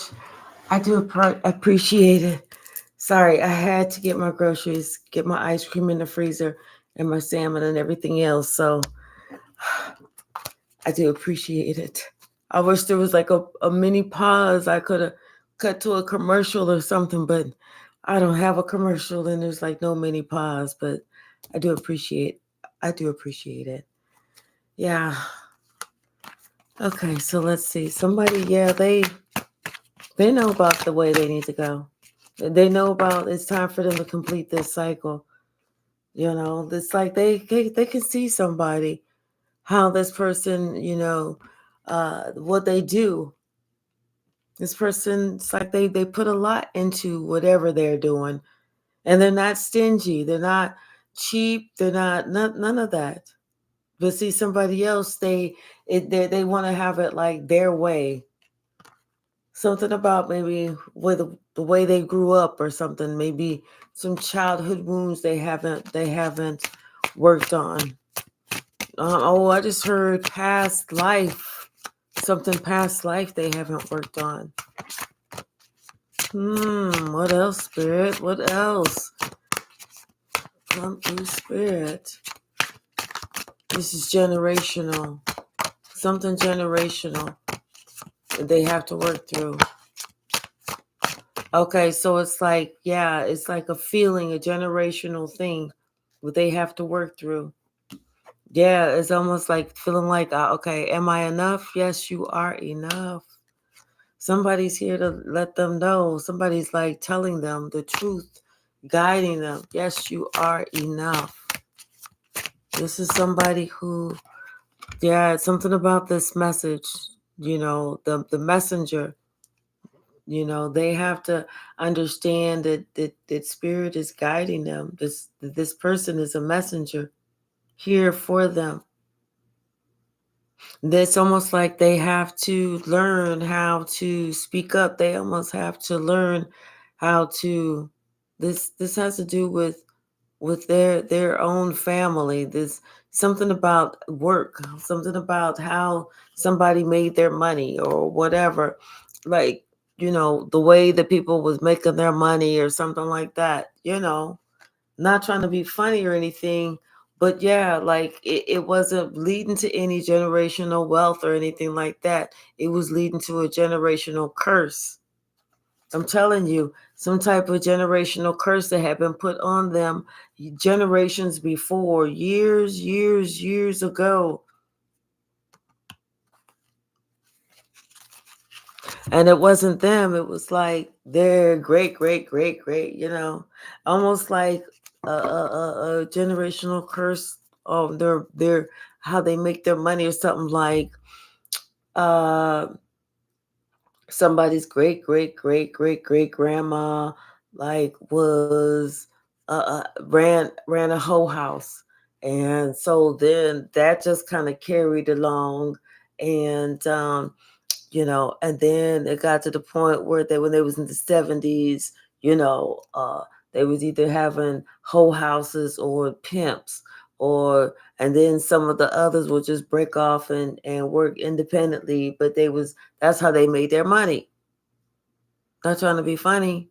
I do appreciate it. Sorry, I had to get my groceries, get my ice cream in the freezer, and my salmon and everything else. So I do appreciate it. I wish there was like a mini pause. I could have cut to a commercial or something, but I don't have a commercial and there's like no mini pause. But I do appreciate it. Yeah. Okay, so let's see. Somebody, yeah, they know about the way they need to go. They know about it's time for them to complete this cycle. It's like they can see somebody, how this person, what they do. This person, it's like they put a lot into whatever they're doing, and they're not stingy. They're not cheap. They're not none of that. But see, somebody else, they want to have it like their way. Something about maybe with the way they grew up or something. Maybe some childhood wounds they haven't worked on. I just heard past life. Something past life they haven't worked on. What else, Spirit? What else? Come through, Spirit. This is generational. Something generational that they have to work through. Okay, so it's like, yeah, it's like a feeling, a generational thing that they have to work through. Yeah, it's almost like feeling like, okay, am I enough? Yes, you are enough. Somebody's here to let them know. Somebody's like telling them the truth, guiding them. Yes, you are enough. This is somebody who, yeah, something about this message, the messenger, they have to understand that spirit is guiding them. This person is a messenger here for them. It's almost like they have to learn how to speak up. They almost have to learn how to. This has to do with their own family. There's something about work, something about how somebody made their money or whatever. Like, the way that people was making their money or something like that. Not trying to be funny or anything, but yeah, like it wasn't leading to any generational wealth or anything like that. It was leading to a generational curse. I'm telling you, some type of generational curse that had been put on them generations before, years ago. And it wasn't them, it was like their great, almost like a generational curse of their how they make their money or something like uh somebody's great grandma like was ran a whole house, and so then that just kind of carried along, and and then it got to the point where when they was in the 70s, they was either having whole houses or pimps, and then some of the others would just break off and work independently, but that's how they made their money. Not trying to be funny,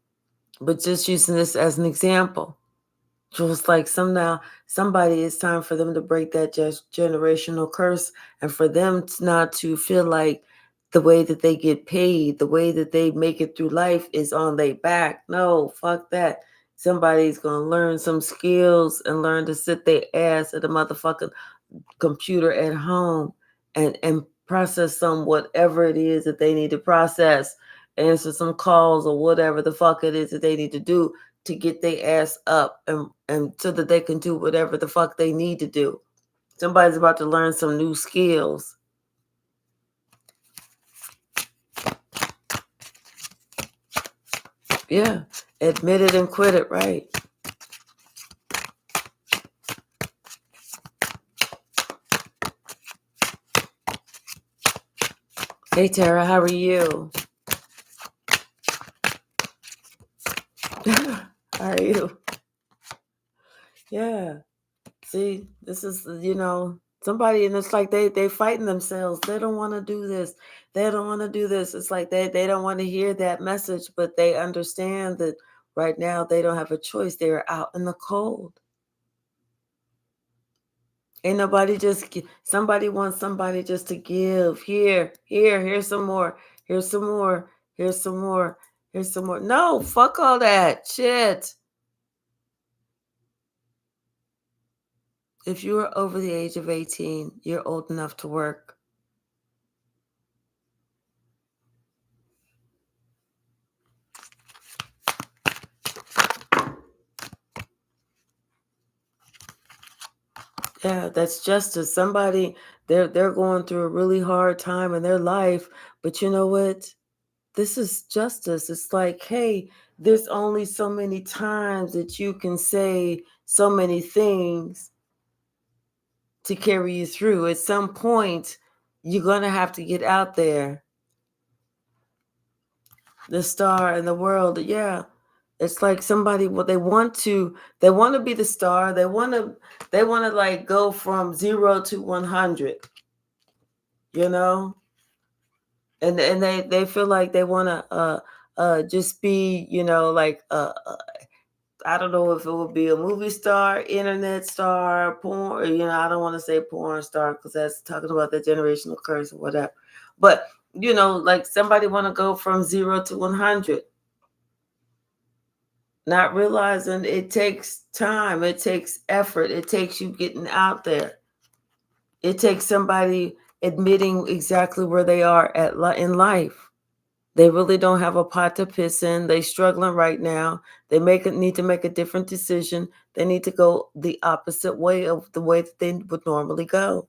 but just using this as an example. So it's like somebody, it's time for them to break that just generational curse, and for them not to feel like the way that they get paid, the way that they make it through life is on their back. No, fuck that. Somebody's gonna learn some skills and learn to sit their ass at a motherfucking computer at home and process some whatever it is that they need to process, answer some calls or whatever the fuck it is that they need to do to get their ass up and so that they can do whatever the fuck they need to do. Somebody's about to learn some new skills. Yeah. Admit it and quit it, right? Hey Tara, how are you? How are you? Yeah. See, this is, somebody, and it's like they fighting themselves. They don't want to do this. They don't want to do this. It's like they don't want to hear that message, but they understand that right now they don't have a choice. They're out in the cold. Ain't nobody somebody wants somebody just to give. Here's some more. Here's some more. Here's some more. Here's some more. No, fuck all that shit. If you are over the age of 18, you're old enough to work. Yeah, that's justice. Somebody, they're going through a really hard time in their life, but you know what? This is justice. It's like, hey, there's only so many times that you can say so many things to carry you through. At some point, you're going to have to get out there. The star in the world, yeah. It's like somebody, well, they want to be the star. They want to like go from 0 to 100, you know? And they feel like they want to just be, like I don't know if it would be a movie star, internet star, porn. I don't want to say porn star because that's talking about the generational curse or whatever. But like somebody want to go from 0 to 100, not realizing it takes time, it takes effort, it takes you getting out there. It takes somebody admitting exactly where they are in life. They really don't have a pot to piss in. They're struggling right now. They need to make a different decision. They need to go the opposite way of the way that they would normally go.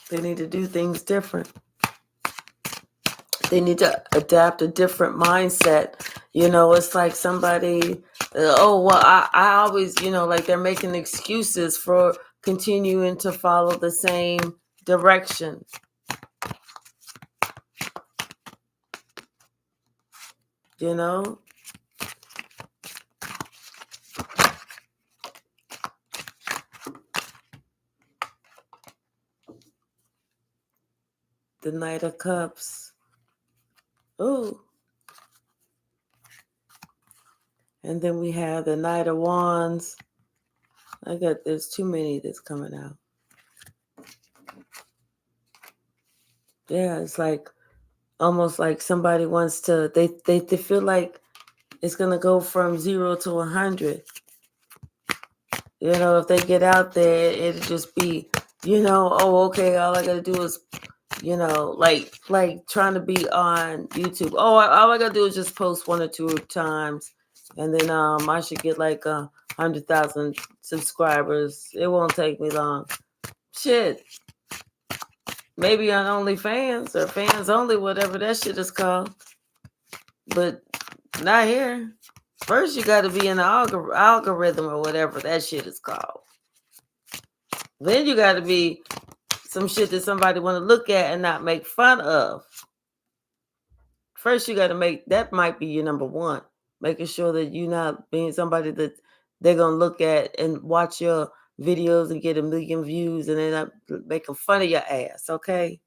They need to do things different. They need to adapt a different mindset. It's like somebody, oh, well, I always, like they're making excuses for continuing to follow the same direction. The Knight of Cups. Ooh. And then we have the Knight of Wands. There's too many that's coming out. Yeah, it's like almost like somebody wants to, they feel like it's going to go from 0 to 100. If they get out there, it'll just be, oh, okay, all I got to do is, like trying to be on YouTube. Oh, all I got to do is just post 1 or 2 times. And then I should get like 100,000 subscribers. It won't take me long. Shit. Maybe on OnlyFans or Fans Only, whatever that shit is called. But not here. First, you got to be in the algorithm or whatever that shit is called. Then you got to be some shit that somebody want to look at and not make fun of. First, you got to that might be your number one. Making sure that you're not being somebody that they're going to look at and watch your videos and get 1 million views and they're not making fun of your ass, okay?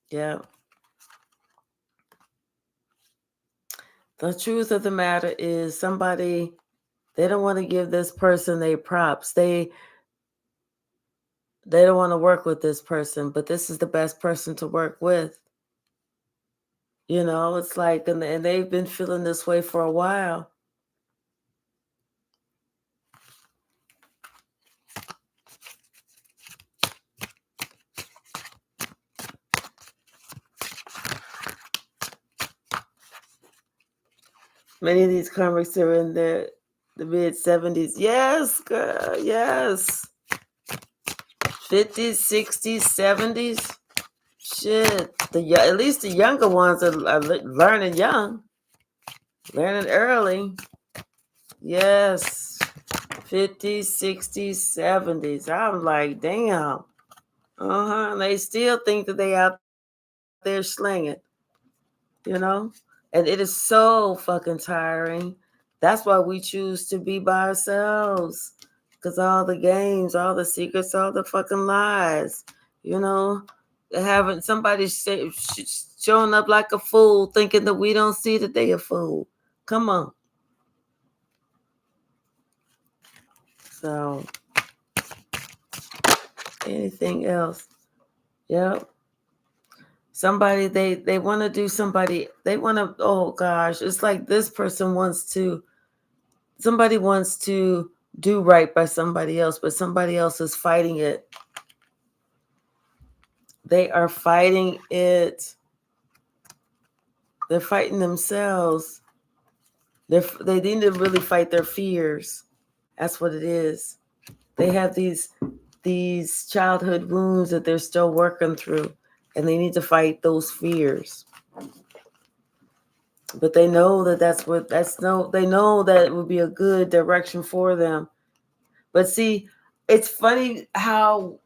Yeah. The truth of the matter is they don't want to give this person their props. They don't want to work with this person, but this is the best person to work with. It's like, and they've been feeling this way for a while. Many of these comics are in the mid 70s. Yes, girl, yes. 50s, 60s, 70s. Shit. At least the younger ones are learning young. Learning early. Yes. 50s, 60s, 70s. I'm like, damn. And they still think that they out there slinging, you know? And it is so fucking tiring. That's why we choose to be by ourselves. Because all the games, all the secrets, all the fucking lies, you know? Having somebody showing up like a fool thinking that we don't see that they a fool. Come on. So, anything else? Yep. Somebody they want to do somebody they want to, oh gosh, it's like this person wants to, somebody wants to do right by somebody else, but somebody else is fighting it. They are fighting it. They're fighting themselves. They need to really fight their fears. That's what it is. They have these childhood wounds that they're still working through, and they need to fight those fears. But they know that they know that it would be a good direction for them. But see, it's funny how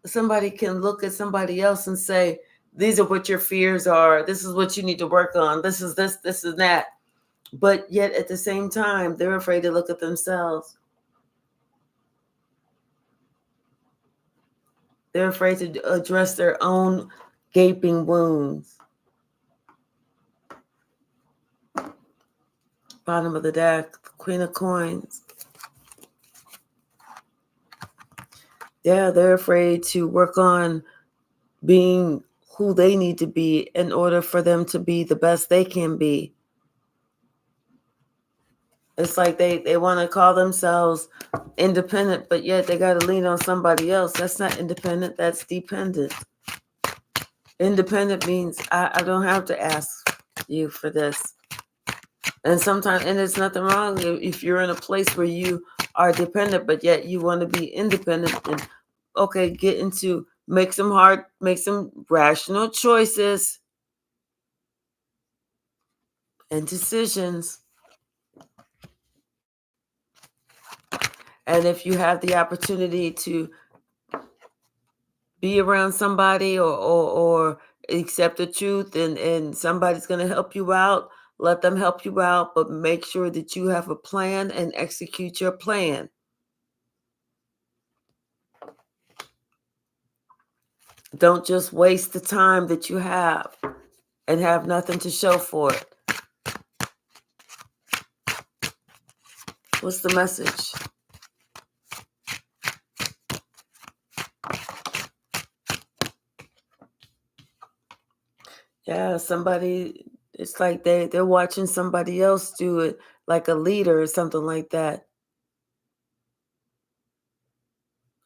somebody can look at somebody else and say, these are what your fears are. This is what you need to work on. This is that. But yet at the same time, they're afraid to look at themselves. They're afraid to address their own gaping wounds. Bottom of the deck, Queen of Coins. Yeah, they're afraid to work on being who they need to be in order for them to be the best they can be. It's like they want to call themselves independent, but yet they got to lean on somebody else. That's not independent, that's dependent. Independent means I don't have to ask you for this. And sometimes, and there's nothing wrong if you're in a place where you are dependent, but yet you want to be independent and okay, make some rational choices and decisions. And if you have the opportunity to be around somebody or accept the truth and somebody's going to help you out, let them help you out, but make sure that you have a plan and execute your plan. Don't just waste the time that you have and have nothing to show for it. What's the message? Yeah, somebody, it's like they're watching somebody else do it, like a leader or something like that.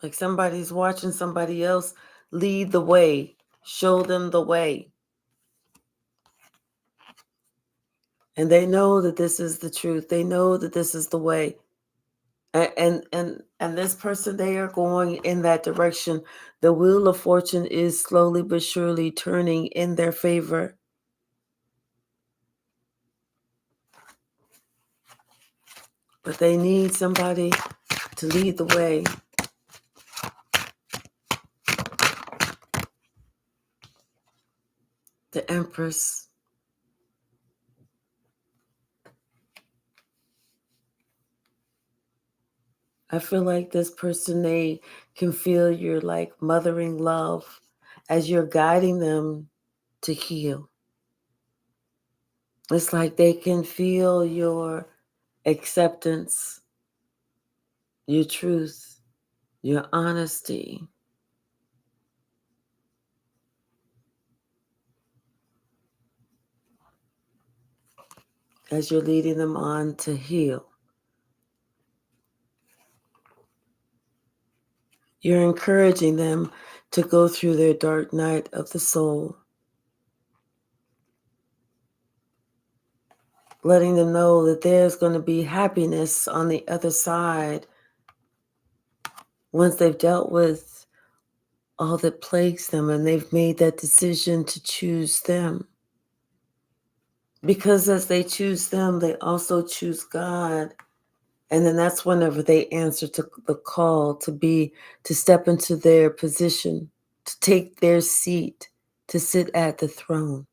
Like somebody's watching somebody else lead the way, show them the way. And they know that this is the truth. They know that this is the way. And this person, they are going in that direction. The wheel of fortune is slowly but surely turning in their favor. But they need somebody to lead the way. The Empress. I feel like this person, they can feel your like mothering love as you're guiding them to heal. It's like they can feel your acceptance, your truth, your honesty. As you're leading them on to heal. You're encouraging them to go through their dark night of the soul. Letting them know that there's going to be happiness on the other side once they've dealt with all that plagues them and they've made that decision to choose them. Because as they choose them, they also choose God. And then that's whenever they answer to the call to step into their position to take their seat, to sit at the throne.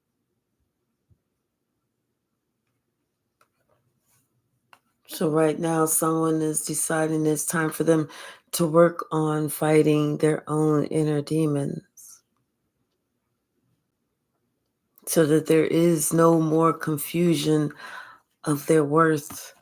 So right now, someone is deciding it's time for them to work on fighting their own inner demons so that there is no more confusion of their worth.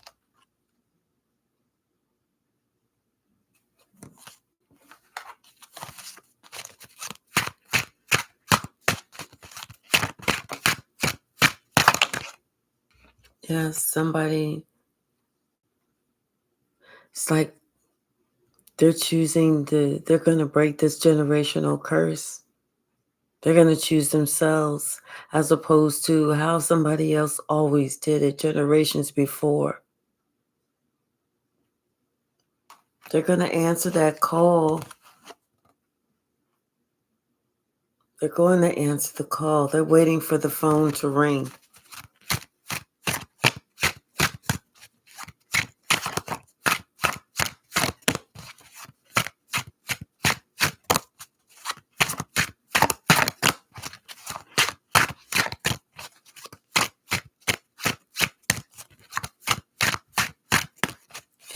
Yes, somebody, it's like they're going to break this generational curse. They're going to choose themselves as opposed to how somebody else always did it generations before. They're going to answer that call. They're going to answer the call. They're waiting for the phone to ring.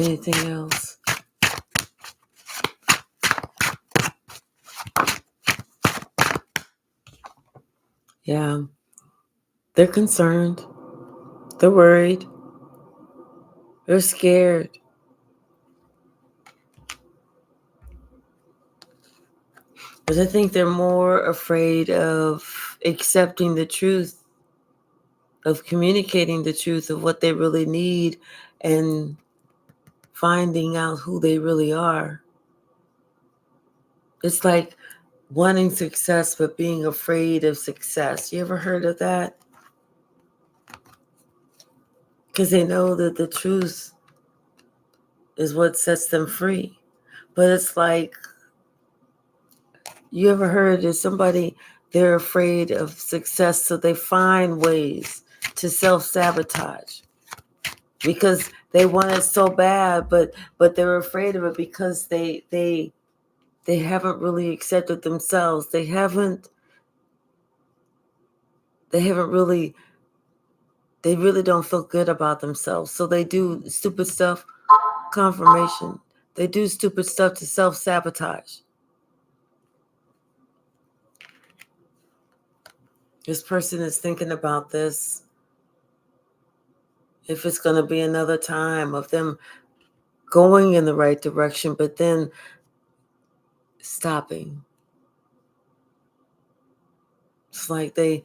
Anything else? Yeah. They're concerned. They're worried. They're scared. But I think they're more afraid of accepting the truth, of communicating the truth of what they really need and finding out who they really are. It's like wanting success but being afraid of success. You ever heard of that? Because they know that the truth is what sets them free. But it's like, you ever heard of somebody, they're afraid of success, so they find ways to self-sabotage because they want it so bad, but they're afraid of it because they haven't really accepted themselves. They haven't really, they really don't feel good about themselves. So they do stupid stuff, confirmation. They do stupid stuff to self-sabotage. This person is thinking about this, if it's going to be another time of them going in the right direction, but then stopping. It's like it's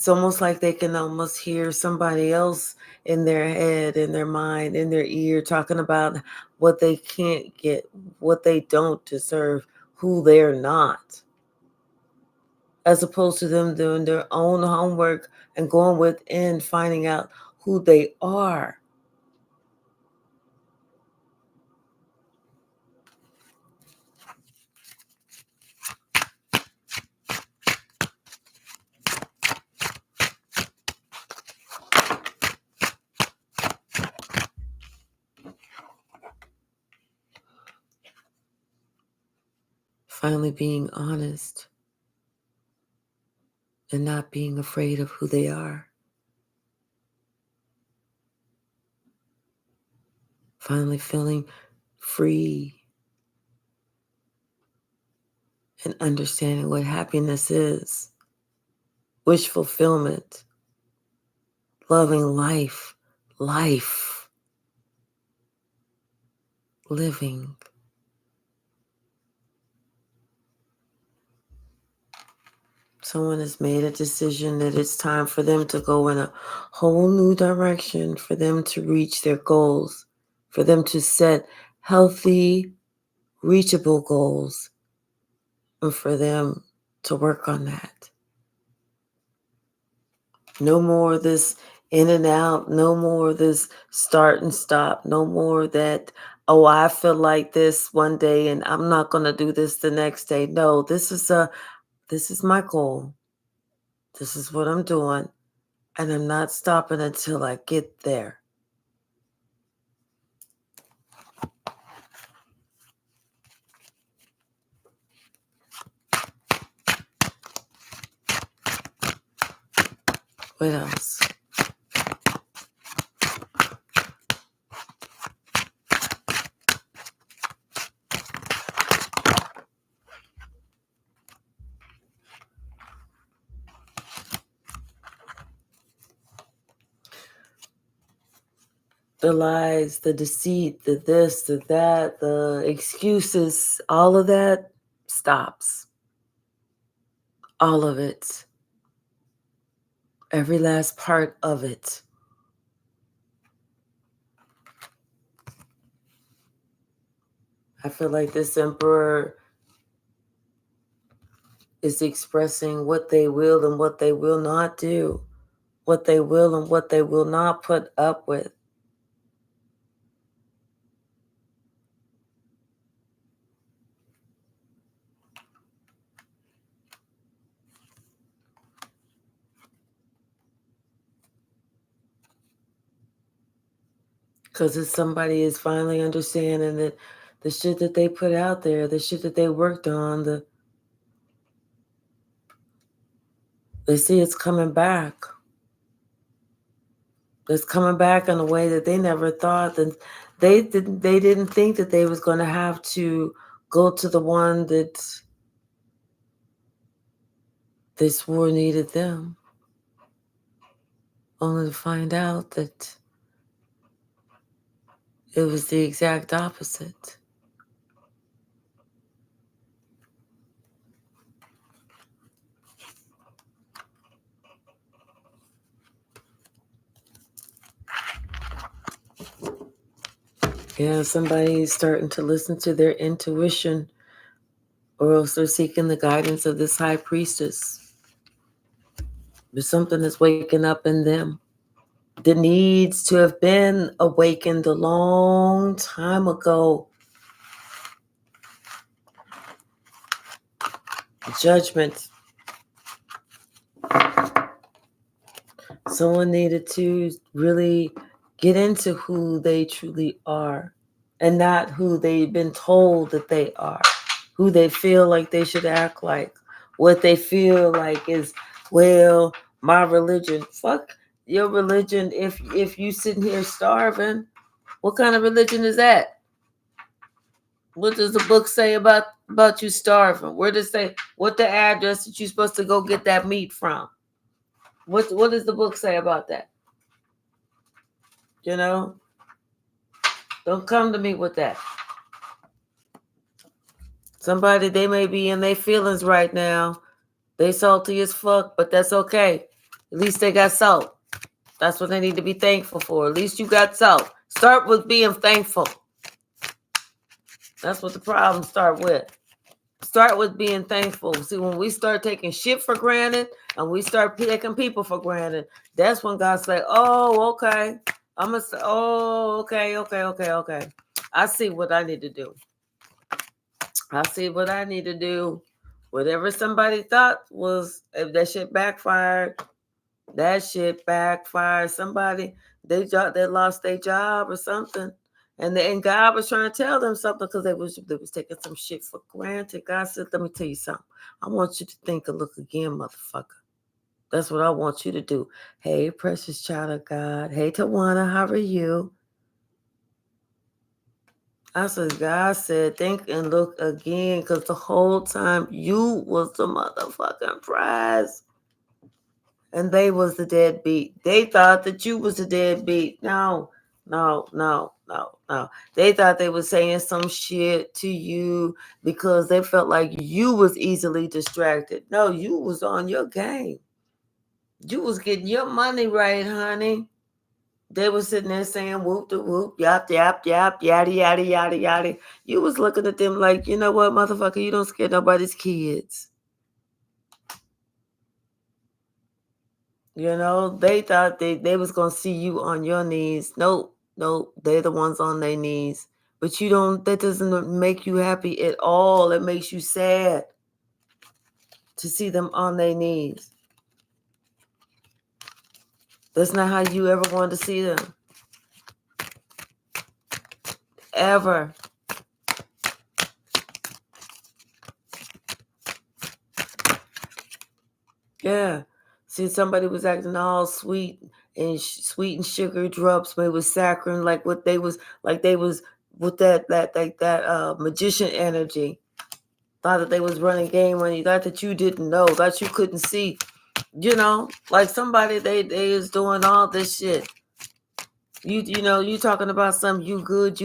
almost like they can almost hear somebody else in their head, in their mind, in their ear, talking about what they can't get, what they don't deserve, who they're not, as opposed to them doing their own homework and going within, finding out who they are. Finally being honest and not being afraid of who they are. Finally feeling free and understanding what happiness is, wish fulfillment, loving life, living. Someone has made a decision that it's time for them to go in a whole new direction, for them to reach their goals, for them to set healthy, reachable goals, and for them to work on that. No more this in and out, no more this start and stop, no more that, oh, I feel like this one day and I'm not going to do this the next day. No, this is my goal. This is what I'm doing, and I'm not stopping until I get there. What else? The lies, the deceit, the this, the that, the excuses, all of that stops. All of it. Every last part of it. I feel like this emperor is expressing what they will and what they will not do, what they will and what they will not put up with. Because if somebody is finally understanding that the shit that they put out there, the shit that they worked on, they see it's coming back. It's coming back in a way that they never thought. That they didn't think that they was going to have to go to the one that they swore needed them, only to find out that it was the exact opposite. Yeah, somebody's starting to listen to their intuition, or else they're seeking the guidance of this high priestess. There's something that's waking up in them that needs to have been awakened a long time ago. Judgment. Someone needed to really get into who they truly are and not who they've been told that they are, who they feel like they should act like, what they feel like is, well, my religion. Fuck your religion. If you sitting here starving, what kind of religion is that? What does the book say about you starving? Where does it say what the address that you're supposed to go get that meat from? What does the book say about that? You know? Don't come to me with that. Somebody, they may be in their feelings right now. They salty as fuck, but that's okay. At least they got salt. That's what they need to be thankful for. At least you got salt. Start with being thankful. That's what the problems start with. Start with being thankful. See, when we start taking shit for granted and we start taking people for granted, that's when God say, oh, okay. I'm going to say, oh, okay. I see what I need to do. I see what I need to do. Whatever somebody thought was, if that shit backfired, Somebody, they lost their job or something. And God was trying to tell them something because they was taking some shit for granted. God said, let me tell you something. I want you to think and look again, motherfucker. That's what I want you to do. Hey, precious child of God. Hey, Tawana, how are you? I said, God said, think and look again, because the whole time you was the motherfucking prize. And they was the deadbeat. They thought that you was the deadbeat. No. They thought they was saying some shit to you because they felt like you was easily distracted. No, you was on your game. You was getting your money right, honey. They were sitting there saying whoop de whoop, yap, yada, yada. You was looking at them like, you know what, motherfucker, you don't scare nobody's kids. You know, they thought they was going to see you on your knees. Nope, they're the ones on their knees. But that doesn't make you happy at all. It makes you sad to see them on their knees. That's not how you ever wanted to see them. Ever. Yeah. See, somebody was acting all sweet and sweet and sugar drops, but it was saccharine, like what they was, like they was with that magician energy. Thought that they was running game on you. Thought that you didn't know. Thought you couldn't see. Like somebody they is doing all this shit. You talking about something. You good.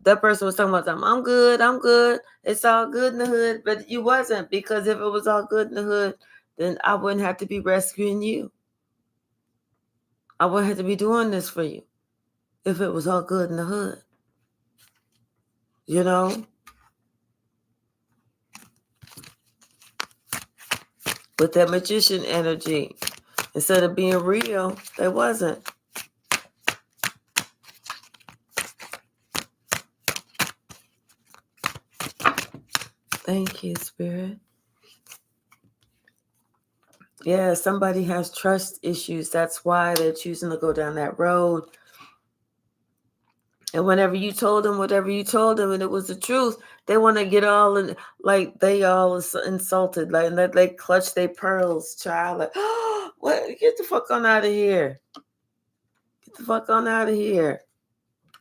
That person was talking about something. I'm good. It's all good in the hood, but you wasn't, because if it was all good in the hood, then I wouldn't have to be rescuing you. I wouldn't have to be doing this for you if it was all good in the hood. You know? With that magician energy. Instead of being real, they wasn't. Thank you, Spirit. Yeah, somebody has trust issues. That's why they're choosing to go down that road. And whenever you told them whatever you told them and it was the truth, they want to get all in, like they all insulted, like, and that they clutch their pearls, child. Like, oh, what? Get the fuck on out of here. Get the fuck on out of here.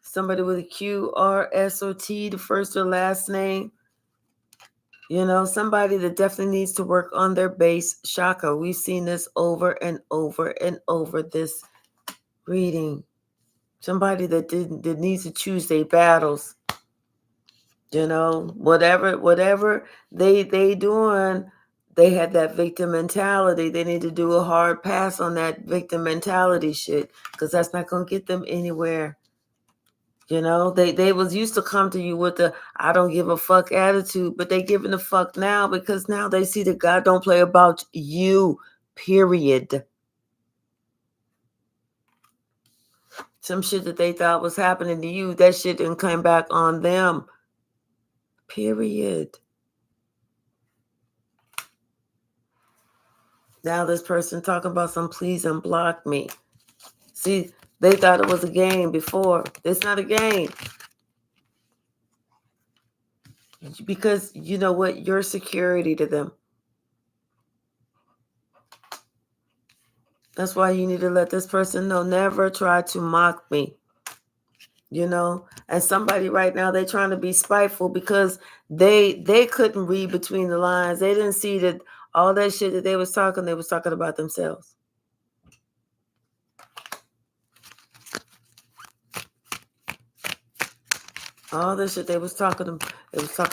Somebody with a Q, R, S, or T, the first or last name. Somebody that definitely needs to work on their base chakra. We've seen this over and over and over this reading. Somebody that needs to choose their battles. Whatever they doing, they had that victim mentality. They need to do a hard pass on that victim mentality shit, because that's not gonna get them anywhere. They was used to come to you with the I don't give a fuck attitude, but they giving a fuck now, because now they see that God don't play about you, period. Some shit that they thought was happening to you, that shit didn't come back on them, period. Now this person talking about some please unblock me. See, they thought it was a game before. It's not a game. Because you know what? You're security to them. That's why you need to let this person know, never try to mock me. And somebody right now, they're trying to be spiteful because they couldn't read between the lines. They didn't see that all that shit that they was talking about themselves. All the shit they was talking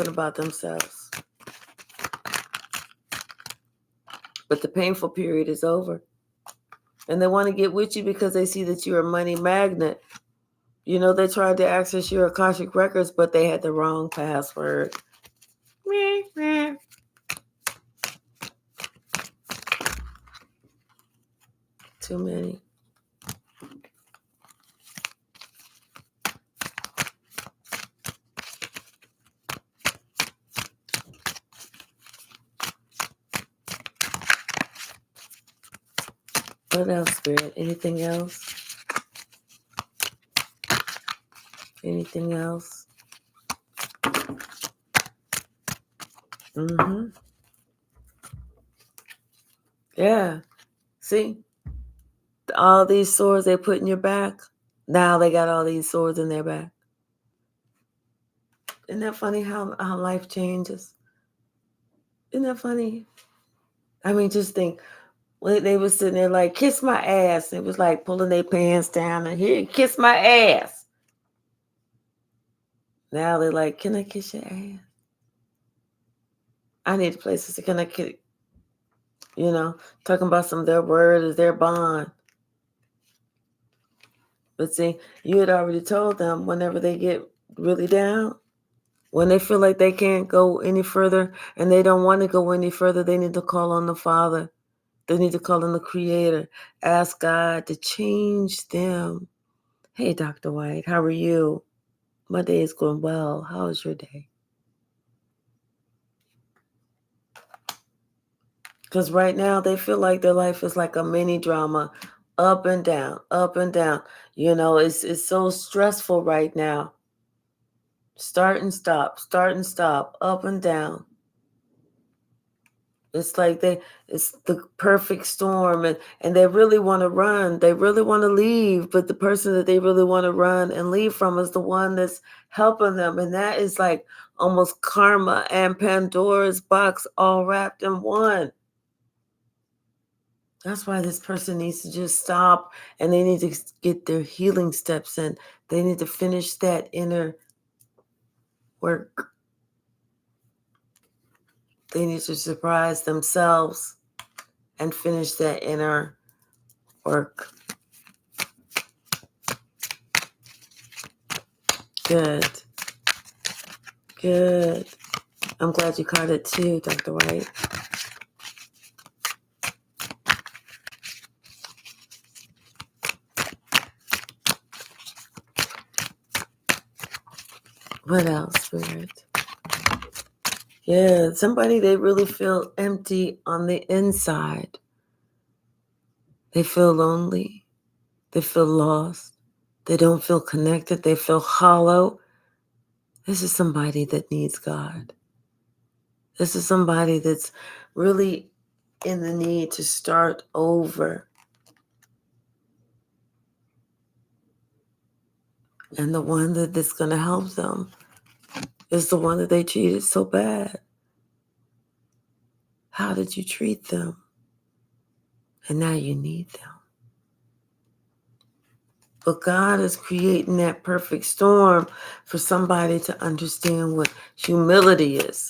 about themselves. But the painful period is over. And they want to get with you because they see that you're a money magnet. They tried to access your Akashic records, but they had the wrong password. Too many. What else, Spirit? Anything else? Anything else? Yeah. See? All these swords they put in your back, now they got all these swords in their back. Isn't that funny how life changes? Isn't that funny? I mean, just think, when they were sitting there like, kiss my ass. It was like pulling their pants down and here, kiss my ass. Now they're like, can I kiss your ass? I need places to can I kiss? Talking about some of their word is their bond. But see, you had already told them whenever they get really down, when they feel like they can't go any further and they don't want to go any further, they need to call on the Father. They need to call on the Creator. Ask God to change them. Hey, Dr. White, how are you? My day is going well. How is your day? Because right now they feel like their life is like a mini drama, up and down, up and down. It's so stressful right now. Start and stop, up and down. It's like it's the perfect storm, and they really want to run. They really want to leave, but the person that they really want to run and leave from is the one that's helping them. And that is like almost karma and Pandora's box all wrapped in one. That's why this person needs to just stop, and they need to get their healing steps in. They need to finish that inner work. They need to surprise themselves and finish that inner work. Good. Good. I'm glad you caught it too, Dr. White. What else, Spirit? Yeah, somebody, they really feel empty on the inside. They feel lonely. They feel lost. They don't feel connected. They feel hollow. This is somebody that needs God. This is somebody that's really in the need to start over. And the one that's going to help them is the one that they treated so bad. How did you treat them? And now you need them. But God is creating that perfect storm for somebody to understand what humility is.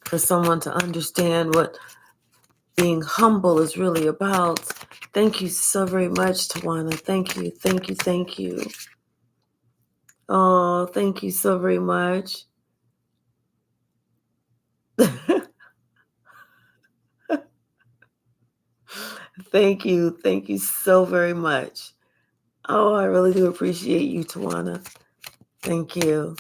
For someone to understand what being humble is really about. Thank you so very much, Tawana. Thank you, thank you, thank you. Oh, thank you so very much. Thank you so very much. Oh, I really do appreciate you, Tawana. Thank you.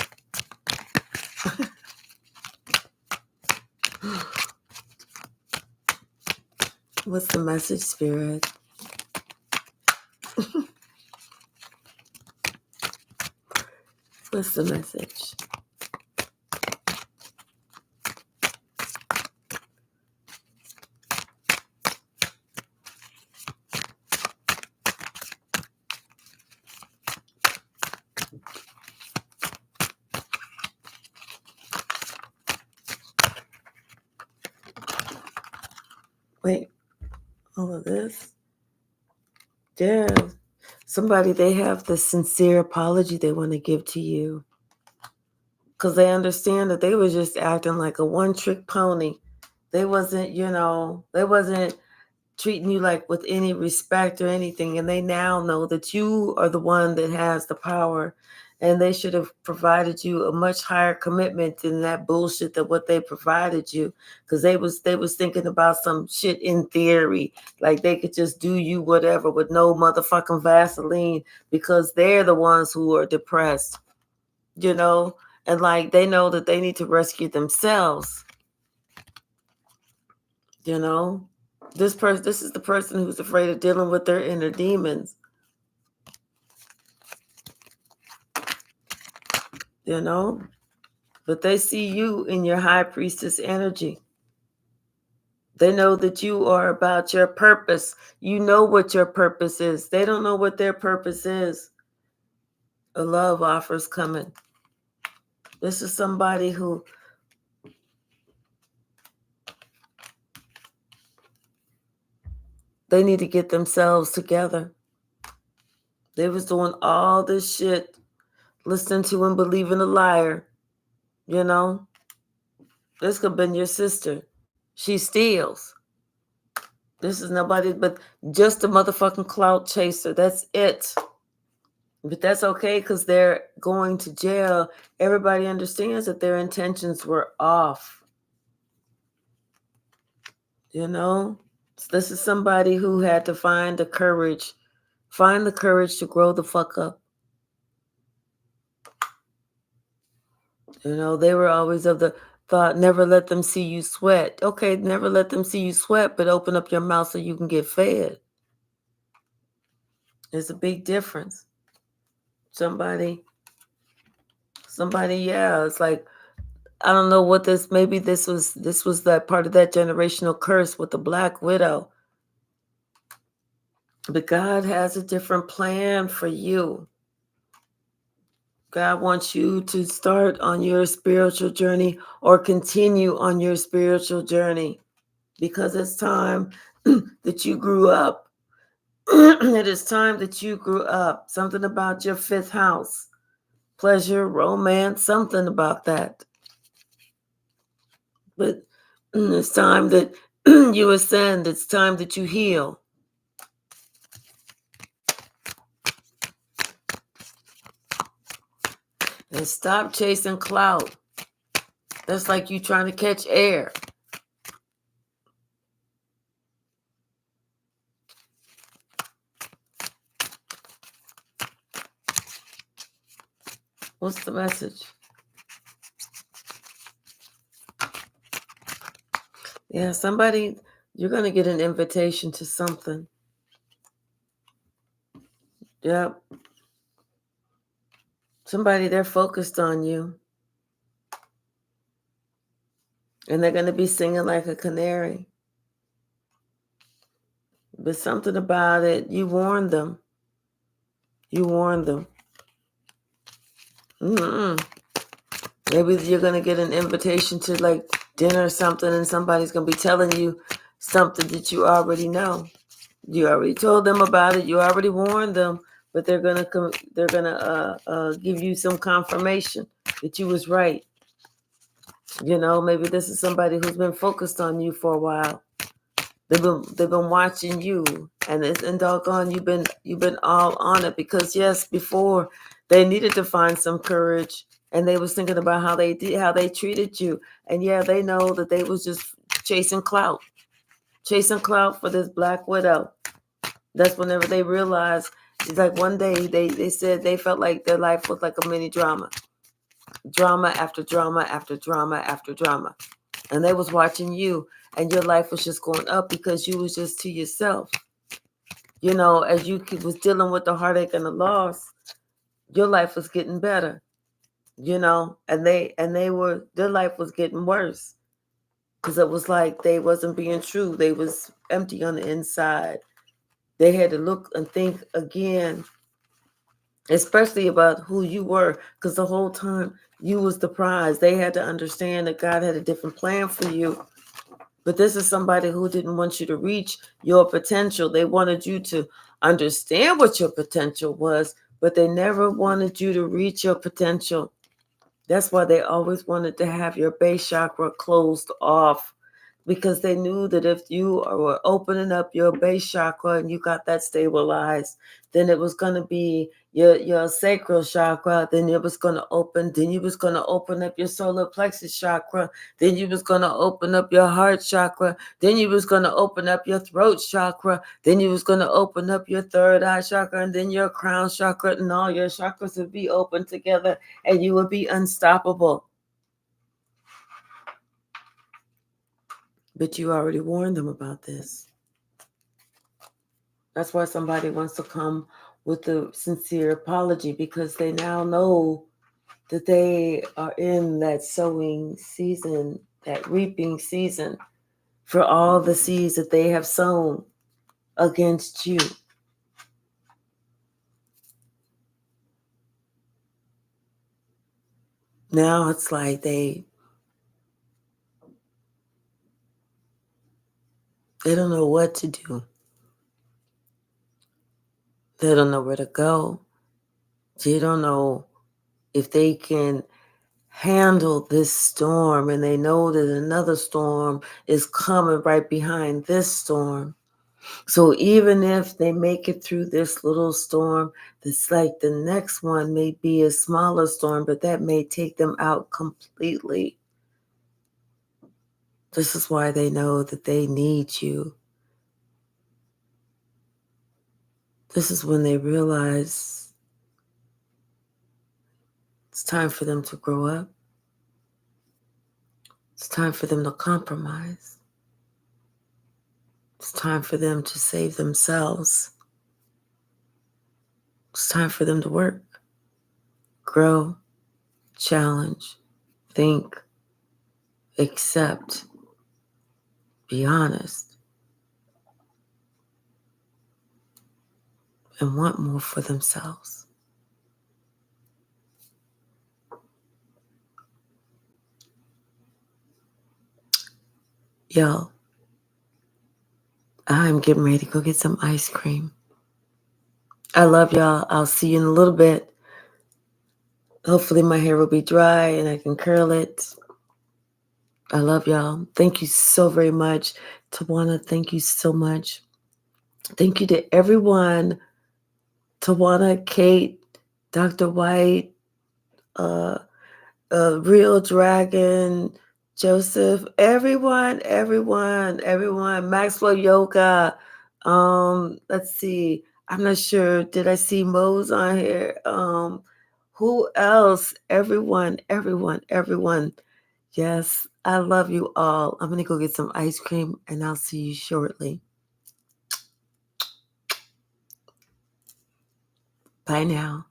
What's the message, Spirit? What's the message? Wait, all of this? Yeah. Somebody, they have the sincere apology they want to give to you. Because they understand that they were just acting like a one-trick pony. They wasn't, they wasn't treating you like with any respect or anything. And they now know that you are the one that has the power. And they should have provided you a much higher commitment than that bullshit that what they provided you. Because they was thinking about some shit in theory. Like they could just do you whatever with no motherfucking Vaseline because they're the ones who are depressed. And like they know that they need to rescue themselves. This is the person who's afraid of dealing with their inner demons. But they see you in your high priestess energy. They know that you are about your purpose. You know what your purpose is. They don't know what their purpose is. A love offer's coming. This is somebody who they need to get themselves together. They was doing all this shit, listening to and believing a liar. This could have been your sister. She steals. This is nobody but just a motherfucking clout chaser. That's it. But that's okay because they're going to jail. Everybody understands that their intentions were off. So this is somebody who had to find the courage to grow the fuck up. They were always of the thought, never let them see you sweat. Okay, never let them see you sweat, but open up your mouth so you can get fed. There's a big difference. Somebody, yeah, it's like I don't know what this, maybe this was that part of that generational curse with the Black Widow. But God has a different plan for you. God wants you to start on your spiritual journey or continue on your spiritual journey because it's time that you grew up. It is time that you grew up. Something about your fifth house, pleasure, romance, something about that. But it's time that you ascend. It's time that you heal. And stop chasing clout. That's like you trying to catch air. What's the message? Yeah, somebody, you're going to get an invitation to something. Yep. Somebody, they're focused on you. And they're going to be singing like a canary. But something about it, you warned them. You warned them. Maybe you're going to get an invitation to like dinner or something, and somebody's going to be telling you something that you already know. You already told them about it. You already warned them, but they're going to give you some confirmation that you was right. You know, maybe this is somebody who's been focused on you for a while. They've been watching you, and doggone, you've been all on it because yes, before they needed to find some courage, and they was thinking about how they treated you, and yeah, they know that they was just chasing clout for this Black Widow. That's whenever they realized. It's like one day they said they felt like their life was like a mini drama after drama after drama after drama, and they was watching you, and your life was just going up because you was just to yourself. You know, as you was dealing with the heartache and the loss, your life was getting better. You know, and their life was getting worse because it was like they wasn't being true. They was empty on the inside. They had to look and think again, especially about who you were, because the whole time you was the prize. They had to understand that God had a different plan for you. But this is somebody who didn't want you to reach your potential. They wanted you to understand what your potential was, but they never wanted you to reach your potential. That's why they always wanted to have your base chakra closed off, because they knew that if you were opening up your base chakra and you got that stabilized, then it was going to be your sacral chakra, then it was going to open, then you was going to open up your solar plexus chakra, then you was going to open up your heart chakra, then you was going to open up your throat chakra, then you was going to open up your third eye chakra, and then your crown chakra, and all your chakras would be open together, and you would be unstoppable. But you already warned them about this. That's why somebody wants to come with a sincere apology, because they now know that they are in that sowing season, that reaping season for all the seeds that they have sown against you. Now it's like they don't know what to do. They don't know where to go. They don't know if they can handle this storm, and they know that another storm is coming right behind this storm. So even if they make it through this little storm, it's like the next one may be a smaller storm, but that may take them out completely. This is why they know that they need you. This is when they realize it's time for them to grow up. It's time for them to compromise. It's time for them to save themselves. It's time for them to work, grow, challenge, think, accept, be honest, and want more for themselves. Yo, I'm getting ready to go get some ice cream. I love y'all. I'll see you in a little bit. Hopefully my hair will be dry and I can curl it. I love y'all. Thank you so very much. Tawana, thank you so much. Thank you to everyone. Tawana, Kate, Dr. White, uh, Real Dragon, Joseph, everyone. Maxwell Yoga. Let's see. I'm not sure. Did I see Mo's on here? Who else? Everyone. Yes, I love you all. I'm gonna go get some ice cream and I'll see you shortly. Bye now.